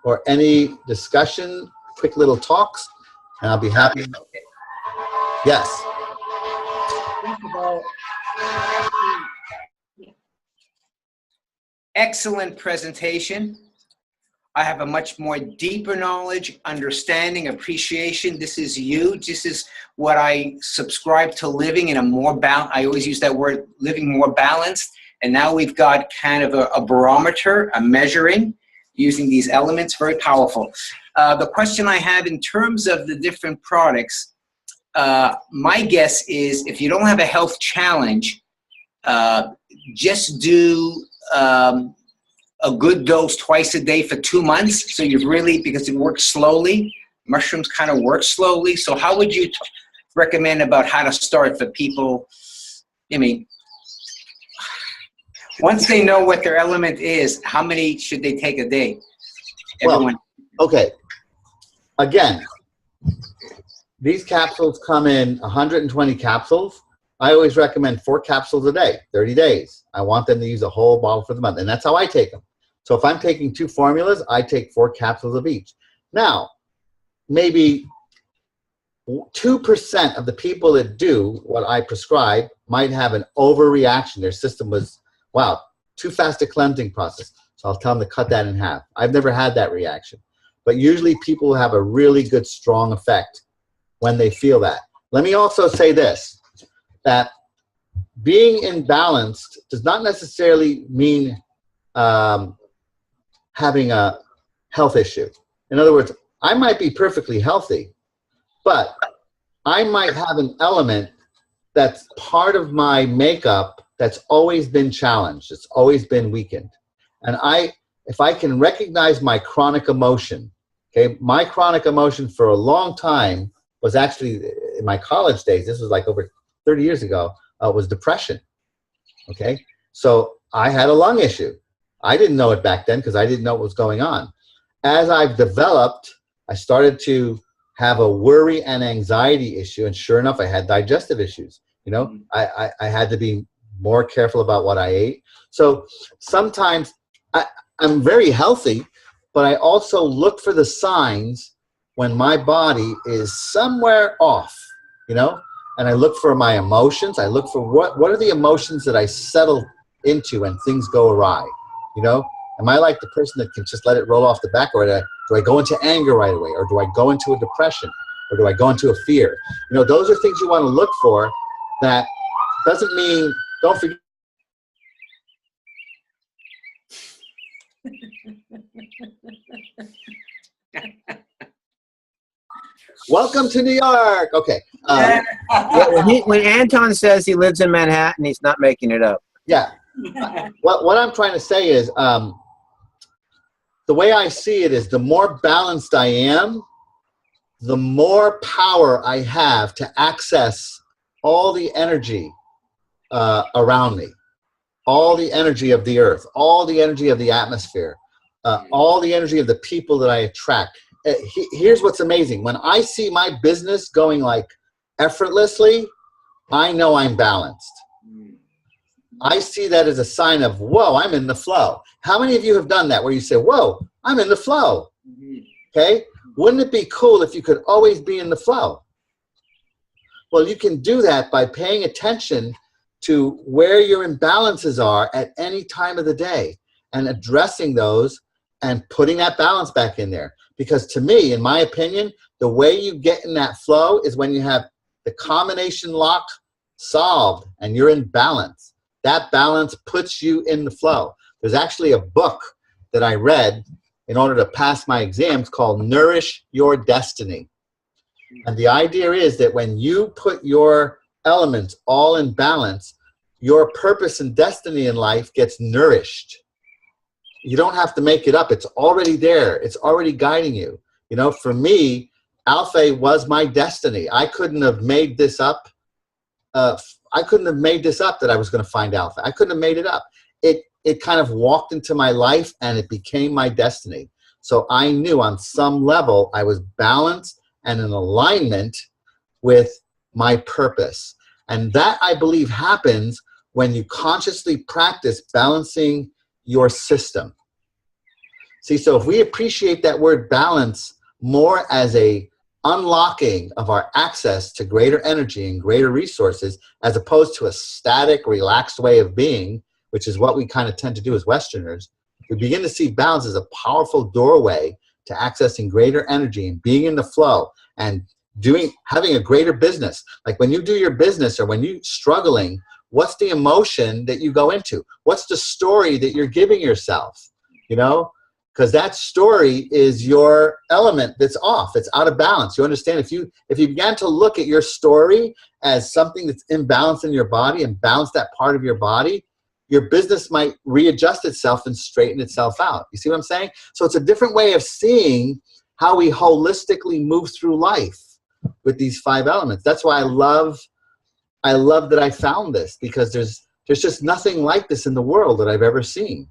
or any discussion, quick little talks, and I'll be happy. Yes. First of all, excellent presentation. I have a much more deeper knowledge, understanding, appreciation. This is you. This is what I subscribe to, living in a more balanced. I always use that word, living more balanced. And now we've got kind of a barometer, a measuring, using these elements, very powerful. The question I have in terms of the different products, my guess is if you don't have a health challenge, just do a good dose twice a day for 2 months. So you've really, because it works slowly, mushrooms kind of work slowly. So how would you recommend about how to start for people? I mean, once they know what their element is, how many should they take a day? Everyone. Well, okay. Again, these capsules come in 120 capsules. I always recommend 4 capsules a day, 30 days. I want them to use a whole bottle for the month, and that's how I take them. So if I'm taking 2 formulas, I take 4 capsules of each. Now, maybe 2% of the people that do what I prescribe might have an overreaction. Their system was, wow, too fast a cleansing process. So I'll tell them to cut that in half. I've never had that reaction. But usually people have a really good, strong effect when they feel that. Let me also say this, that being imbalanced does not necessarily mean having a health issue. In other words, I might be perfectly healthy, but I might have an element that's part of my makeup that's always been challenged. It's always been weakened. And if I can recognize my chronic emotion, okay, my chronic emotion for a long time was actually, in my college days, this was like over 30 years ago, was depression, okay? So I had a lung issue. I didn't know it back then because I didn't know what was going on. As I've developed, I started to have a worry and anxiety issue, and sure enough, I had digestive issues. You know, I had to be more careful about what I ate. So sometimes I'm very healthy, but I also look for the signs when my body is somewhere off, you know? And I look for my emotions. I look for what are the emotions that I settle into when things go awry, you know? Am I like the person that can just let it roll off the back, or do I go into anger right away, or do I go into a depression, or do I go into a fear? You know, those are things you want to look for that doesn't mean, don't forget. Welcome to New York. Okay. When Anton says he lives in Manhattan, he's not making it up. Yeah. What I'm trying to say is, the way I see it is, the more balanced I am, the more power I have to access all the energy around me, all the energy of the earth, all the energy of the atmosphere, all the energy of the people that I attract. Here's what's amazing. When I see my business going like effortlessly, I know I'm balanced. I see that as a sign of, whoa, I'm in the flow. How many of you have done that where you say, whoa, I'm in the flow? Okay. Wouldn't it be cool if you could always be in the flow? Well, you can do that by paying attention to where your imbalances are at any time of the day and addressing those and putting that balance back in there. Because to me, in my opinion, the way you get in that flow is when you have the combination lock solved and you're in balance. That balance puts you in the flow. There's actually a book that I read in order to pass my exams called Nourish Your Destiny. And the idea is that when you put your elements all in balance, your purpose and destiny in life gets nourished. You don't have to make it up. It's already there. It's already guiding you. You know, for me, Alpha was my destiny. I couldn't have made this up. I couldn't have made this up that I was going to find Alpha. I couldn't have made it up. It kind of walked into my life and it became my destiny. So I knew on some level I was balanced and in alignment with my purpose. And that, I believe, happens when you consciously practice balancing your system. See, so if we appreciate that word balance more as a unlocking of our access to greater energy and greater resources, as opposed to a static, relaxed way of being, which is what we kind of tend to do as Westerners, we begin to see balance as a powerful doorway to accessing greater energy and being in the flow and having a greater business. Like when you do your business or when you're struggling, what's the emotion that you go into? What's the story that you're giving yourself? You know, because that story is your element that's off. It's out of balance. You understand? If you began to look at your story as something that's imbalanced in your body and balance that part of your body, your business might readjust itself and straighten itself out. You see what I'm saying? So it's a different way of seeing how we holistically move through life with these 5 elements. That's why I love that I found this, because there's just nothing like this in the world that I've ever seen.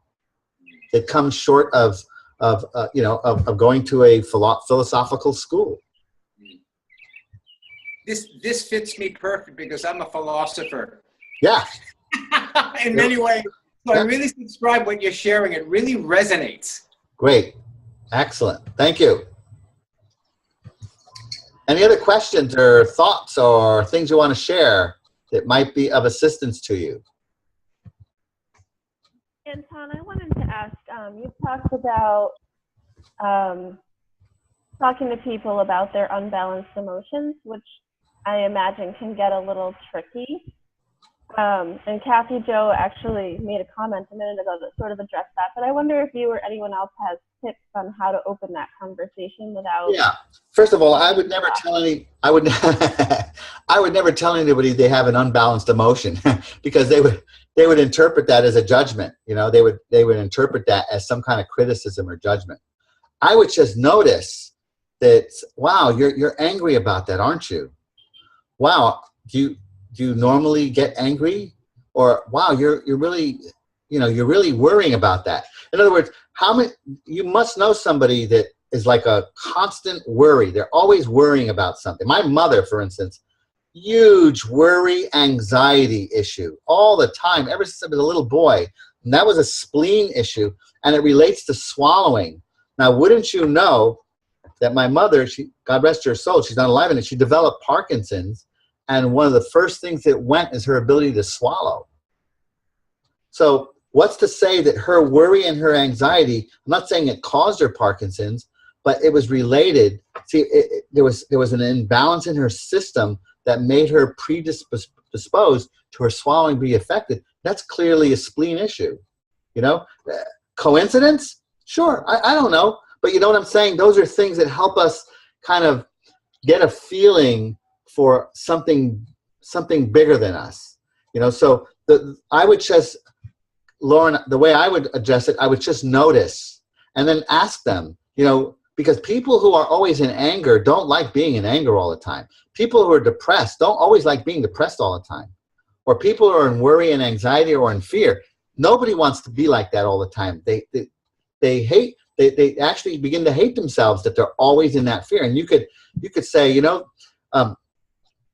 It comes short of going to a philosophical school. This fits me perfect because I'm a philosopher. Yeah. In many ways. So I really subscribe what you're sharing. It really resonates. Great. Excellent. Thank you. Any other questions or thoughts or things you want to share that might be of assistance to you? Anton, I wanted to ask, you talked about talking to people about their unbalanced emotions, which I imagine can get a little tricky. And Kathy Jo actually made a comment a minute ago that sort of addressed that, but I wonder if you or anyone else has tips on how to open that conversation without. Yeah. First of all, I would never tell I would never tell anybody they have an unbalanced emotion because they would interpret that as a judgment. You know, they would interpret that as some kind of criticism or judgment. I would just notice that, wow, you're angry about that, aren't you? Wow, do you normally get angry? Or wow, you're really, you're really worrying about that. In other words, you must know somebody that is like a constant worry. They're always worrying about something. My mother, for instance, huge worry, anxiety issue all the time, ever since I was a little boy. And that was a spleen issue, and it relates to swallowing. Now, wouldn't you know that my mother, God rest her soul, she's not alive, and she developed Parkinson's, and one of the first things that went is her ability to swallow. So what's to say that her worry and her anxiety, I'm not saying it caused her Parkinson's, but it was related. See, there was an imbalance in her system that made her predisposed to her swallowing be affected, that's clearly a spleen issue. You know, coincidence? Sure, I don't know. But you know what I'm saying? Those are things that help us kind of get a feeling for something bigger than us. You know, so I would just, Lauren, the way I would address it, I would just notice and then ask them, you know, because people who are always in anger don't like being in anger all the time. People who are depressed don't always like being depressed all the time. Or people who are in worry and anxiety or in fear, nobody wants to be like that all the time. They actually begin to hate themselves that they're always in that fear. And you could say, you know,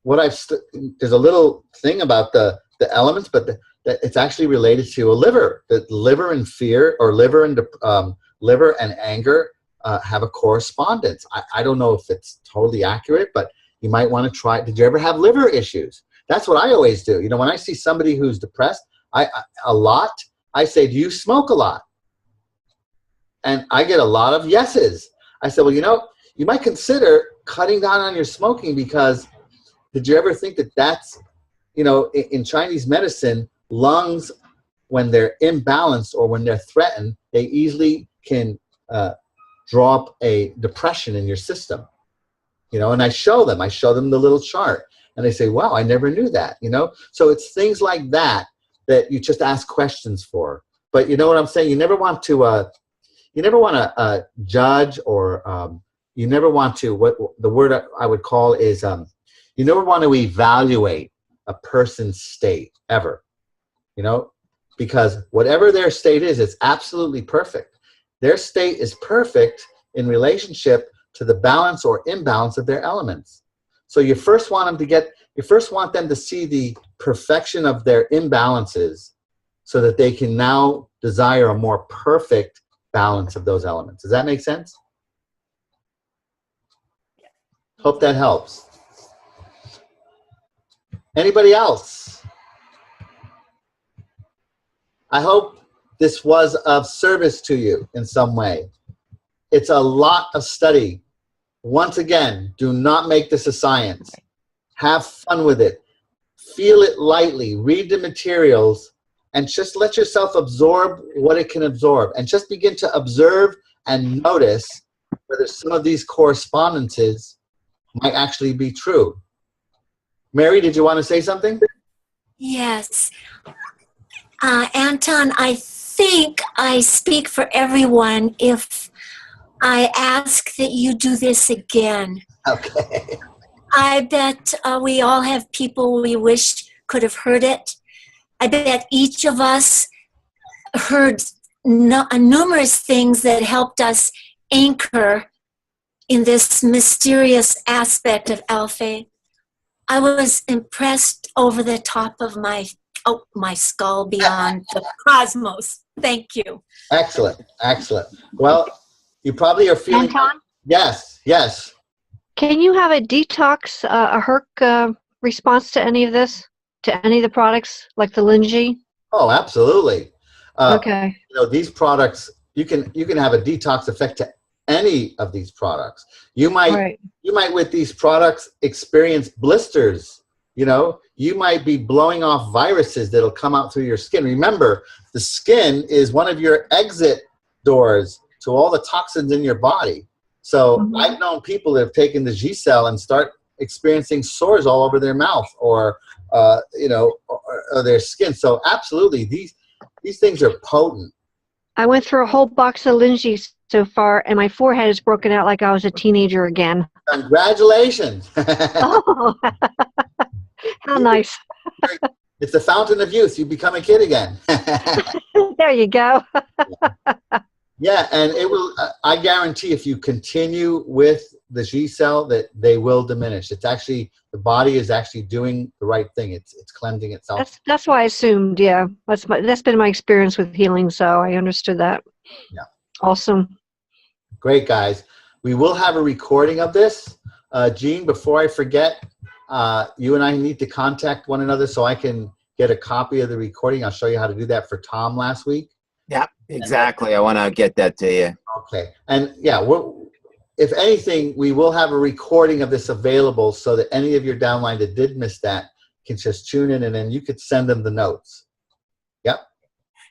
there's a little thing about the elements, but that it's actually related to a liver. That liver and fear, or liver and anger have a correspondence. I don't know if it's totally accurate, but you might want to try. Did you ever have liver issues? That's what I always do. You know, when I see somebody who's depressed, I say, do you smoke a lot? And I get a lot of yeses. I said, well, you know, you might consider cutting down on your smoking, because did you ever think that that's, you know, in Chinese medicine, lungs, when they're imbalanced or when they're threatened, they easily can draw up a depression in your system. You know, and I show them the little chart, and they say, wow, I never knew that, you know? So it's things like that you just ask questions for. But you know what I'm saying? You never want to judge, or you never want to, what the word I would call is, you never want to evaluate a person's state ever, you know, because whatever their state is, it's absolutely perfect. Their state is perfect in relationship to the balance or imbalance of their elements. So you first want them to see the perfection of their imbalances, so that they can now desire a more perfect balance of those elements. Does that make sense? Hope that helps. Anybody else? I hope this was of service to you in some way. It's a lot of study. Once again, do not make this a science. Have fun with it. Feel it lightly. Read the materials, and just let yourself absorb what it can absorb. And just begin to observe and notice whether some of these correspondences might actually be true. Mary, did you want to say something? Yes. Anton, I think I speak for everyone if I ask that you do this again. Okay. I bet we all have people we wish could have heard it. I bet each of us heard numerous things that helped us anchor in this mysterious aspect of Alpha. I was impressed over the top of my skull beyond the cosmos. Thank you. Excellent, excellent. Well, you probably are feeling... Anton? Yes. Can you have a detox, a HERC response to any of this? To any of the products, like the Linji? Oh, absolutely. Okay. You know, these products, you can have a detox effect to any of these products. You might with these products experience blisters. You know, you might be blowing off viruses that'll come out through your skin. Remember, the skin is one of your exit doors to all the toxins in your body. So I've known people that have taken the G-Cell and start experiencing sores all over their mouth, or you know, or their skin. So absolutely, these things are potent. I went through a whole box of Linji so far, and my forehead is broken out like I was a teenager again. Congratulations. Oh, how nice. It's a fountain of youth. You become a kid again. There you go. Yeah, and it will, I guarantee if you continue with the G-Cell that they will diminish. It's actually, the body is actually doing the right thing. It's cleansing itself. That's why I assumed, yeah. That's been my experience with healing, so I understood that. Yeah. Awesome. Great, guys. We will have a recording of this. Jean, before I forget, you and I need to contact one another so I can get a copy of the recording. I'll show you how to do that for Tom last week. Yep, exactly. I want to get that to you. Okay. And yeah, if anything, we will have a recording of this available so that any of your downline that did miss that can just tune in, and then you could send them the notes. Yep.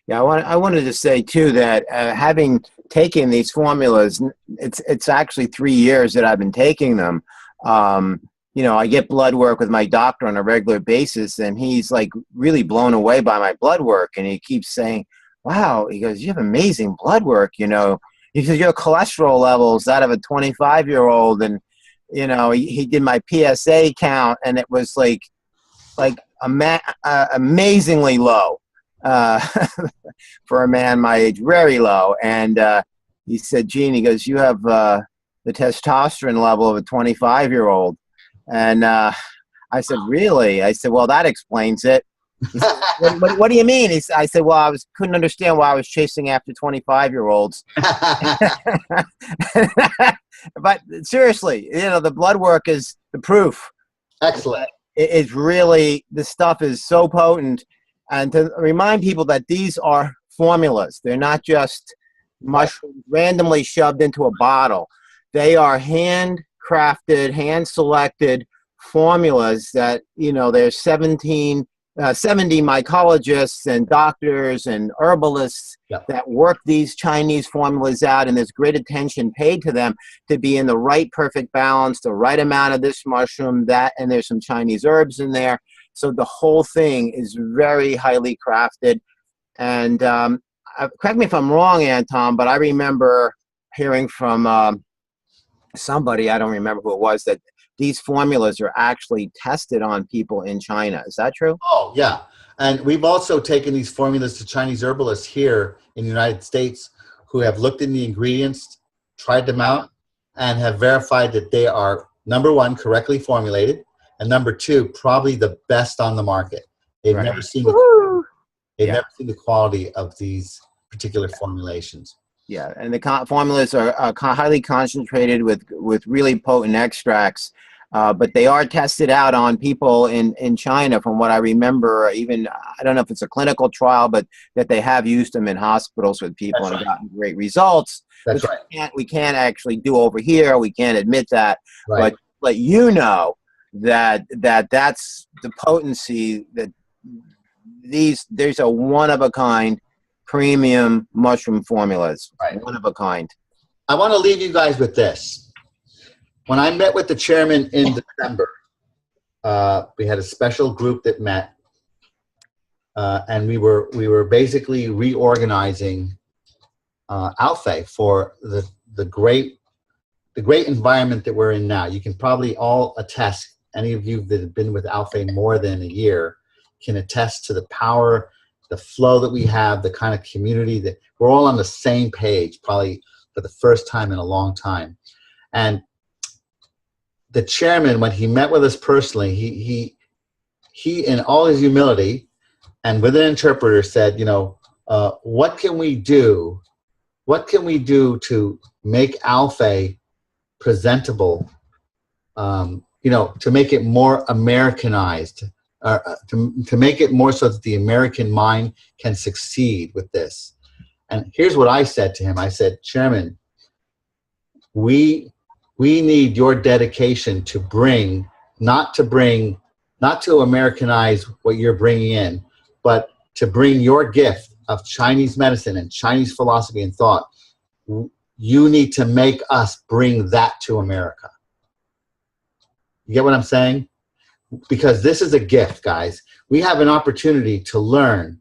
Yeah, I wanted to say too that having taken these formulas, it's actually 3 years that I've been taking them. You know, I get blood work with my doctor on a regular basis, and he's like really blown away by my blood work, and he keeps saying, "Wow," he goes, "you have amazing blood work." You know, he says your cholesterol levels out of a 25-year-old, and you know, he did my PSA count, and it was like amazingly low. For a man my age, very low. And he said, "Gene," he goes, "you have the testosterone level of a 25-year-old." And I said, "Really?" I said, "Well, that explains it." He said, what do you mean? I said, "Well, couldn't understand why I was chasing after 25-year-olds." But seriously, you know, the blood work is the proof. Excellent. It's really, the stuff is so potent. And to remind people that these are formulas. They're not just mushrooms randomly shoved into a bottle. They are handcrafted, hand-selected formulas that, you know, there's 70 mycologists and doctors and herbalists that work these Chinese formulas out, and there's great attention paid to them to be in the right perfect balance, the right amount of this mushroom, that, and there's some Chinese herbs in there. So the whole thing is very highly crafted. And correct me if I'm wrong, Anton, but I remember hearing from somebody, I don't remember who it was, that these formulas are actually tested on people in China. Is that true? Oh, yeah. And we've also taken these formulas to Chinese herbalists here in the United States who have looked in the ingredients, tried them out, and have verified that they are, number one, correctly formulated, and number two, probably the best on the market. They've never seen never seen the quality of these particular formulations. Yeah, and the formulas are highly concentrated with really potent extracts, but they are tested out on people in China, from what I remember. Even, I don't know if it's a clinical trial, but that they have used them in hospitals with people and have gotten great results. That's which right. We can't actually do over here. We can't admit that, but let you know that's the potency, that there's a one-of-a-kind premium mushroom formulas. One of a kind. I want to leave you guys with this. When I met with the chairman in December, we had a special group that met, and we were basically reorganizing Alfei for the great environment that we're in now. You can probably all attest. Any of you that have been with Alfei more than a year can attest to the power, the flow that we have, the kind of community that we're all on the same page, probably for the first time in a long time. And the chairman, when he met with us personally, he in all his humility and with an interpreter said, you know, what can we do? What can we do to make Alfei presentable? You know, to make it more Americanized, to make it more so that the American mind can succeed with this. And here's what I said to him. I said, Chairman, we need your dedication to bring, not to Americanize what you're bringing in, but to bring your gift of Chinese medicine and Chinese philosophy and thought. You need to make us bring that to America. You get what I'm saying? Because this is a gift, guys. We have an opportunity to learn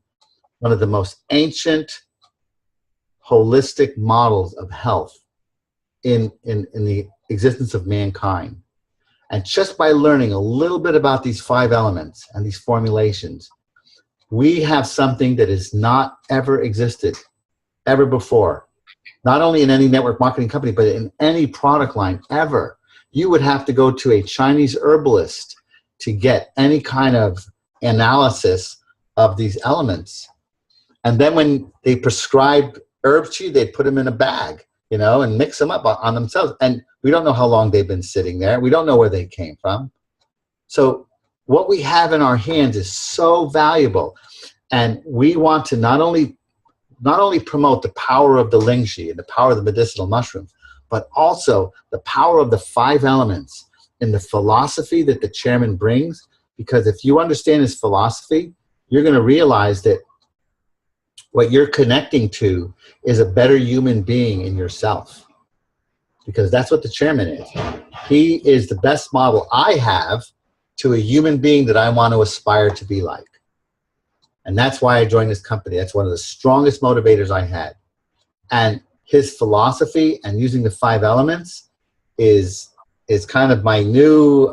one of the most ancient, holistic models of health in the existence of mankind. And just by learning a little bit about these 5 elements and these formulations, we have something that has not ever existed ever before. Not only in any network marketing company, but in any product line ever. You would have to go to a Chinese herbalist to get any kind of analysis of these elements. And then when they prescribe herbs to you, they put them in a bag, you know, and mix them up on themselves. And we don't know how long they've been sitting there. We don't know where they came from. So what we have in our hands is so valuable. And we want to not only promote the power of the lingxi and the power of the medicinal mushrooms, but also the power of the 5 elements in the philosophy that the chairman brings, because if you understand his philosophy, you're going to realize that what you're connecting to is a better human being in yourself, because that's what the chairman is. He is the best model I have to a human being that I want to aspire to be like. And that's why I joined this company. That's one of the strongest motivators I had. And his philosophy and using the 5 elements is kind of my new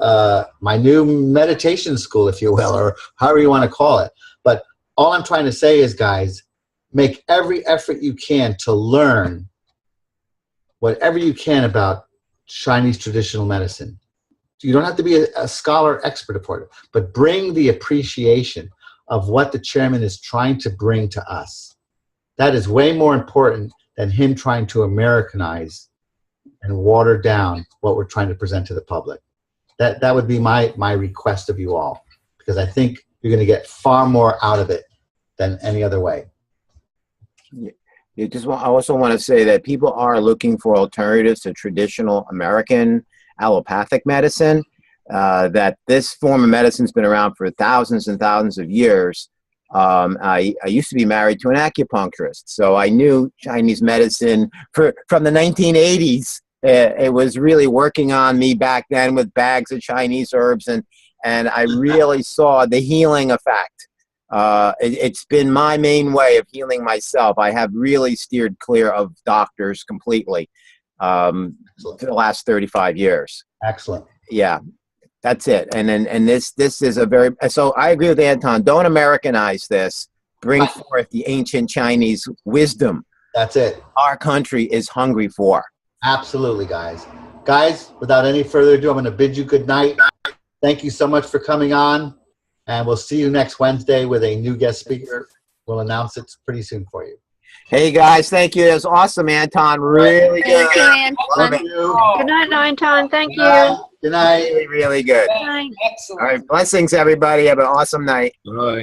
meditation school, if you will, or however you want to call it. But all I'm trying to say is, guys, make every effort you can to learn whatever you can about Chinese traditional medicine. You don't have to be a scholar expert for it, but bring the appreciation of what the chairman is trying to bring to us. That is way more important than him trying to Americanize and water down what we're trying to present to the public. That would be my request of you all, because I think you're going to get far more out of it than any other way. I also want to say that people are looking for alternatives to traditional American allopathic medicine. That this form of medicine has been around for thousands and thousands of years. I used to be married to an acupuncturist, so I knew Chinese medicine from the 1980s. It was really working on me back then with bags of Chinese herbs, and I really saw the healing effect. It's been my main way of healing myself. I have really steered clear of doctors completely for the last 35 years. Excellent. Yeah. That's it. And this is a very, so I agree with Anton. Don't Americanize this. Bring forth the ancient Chinese wisdom. That's it. Our country is hungry for. Absolutely, guys. Guys, without any further ado, I'm going to bid you good night. Thank you so much for coming on. And we'll see you next Wednesday with a new guest speaker. We'll announce it pretty soon for you. Hey, guys. Thank you. It was awesome, Anton. Really good. Thank you, Anton. Love you. Good night, Anton. Thank you. Good night. Really, really good. Good night. Excellent. All right. Blessings, everybody. Have an awesome night. All right.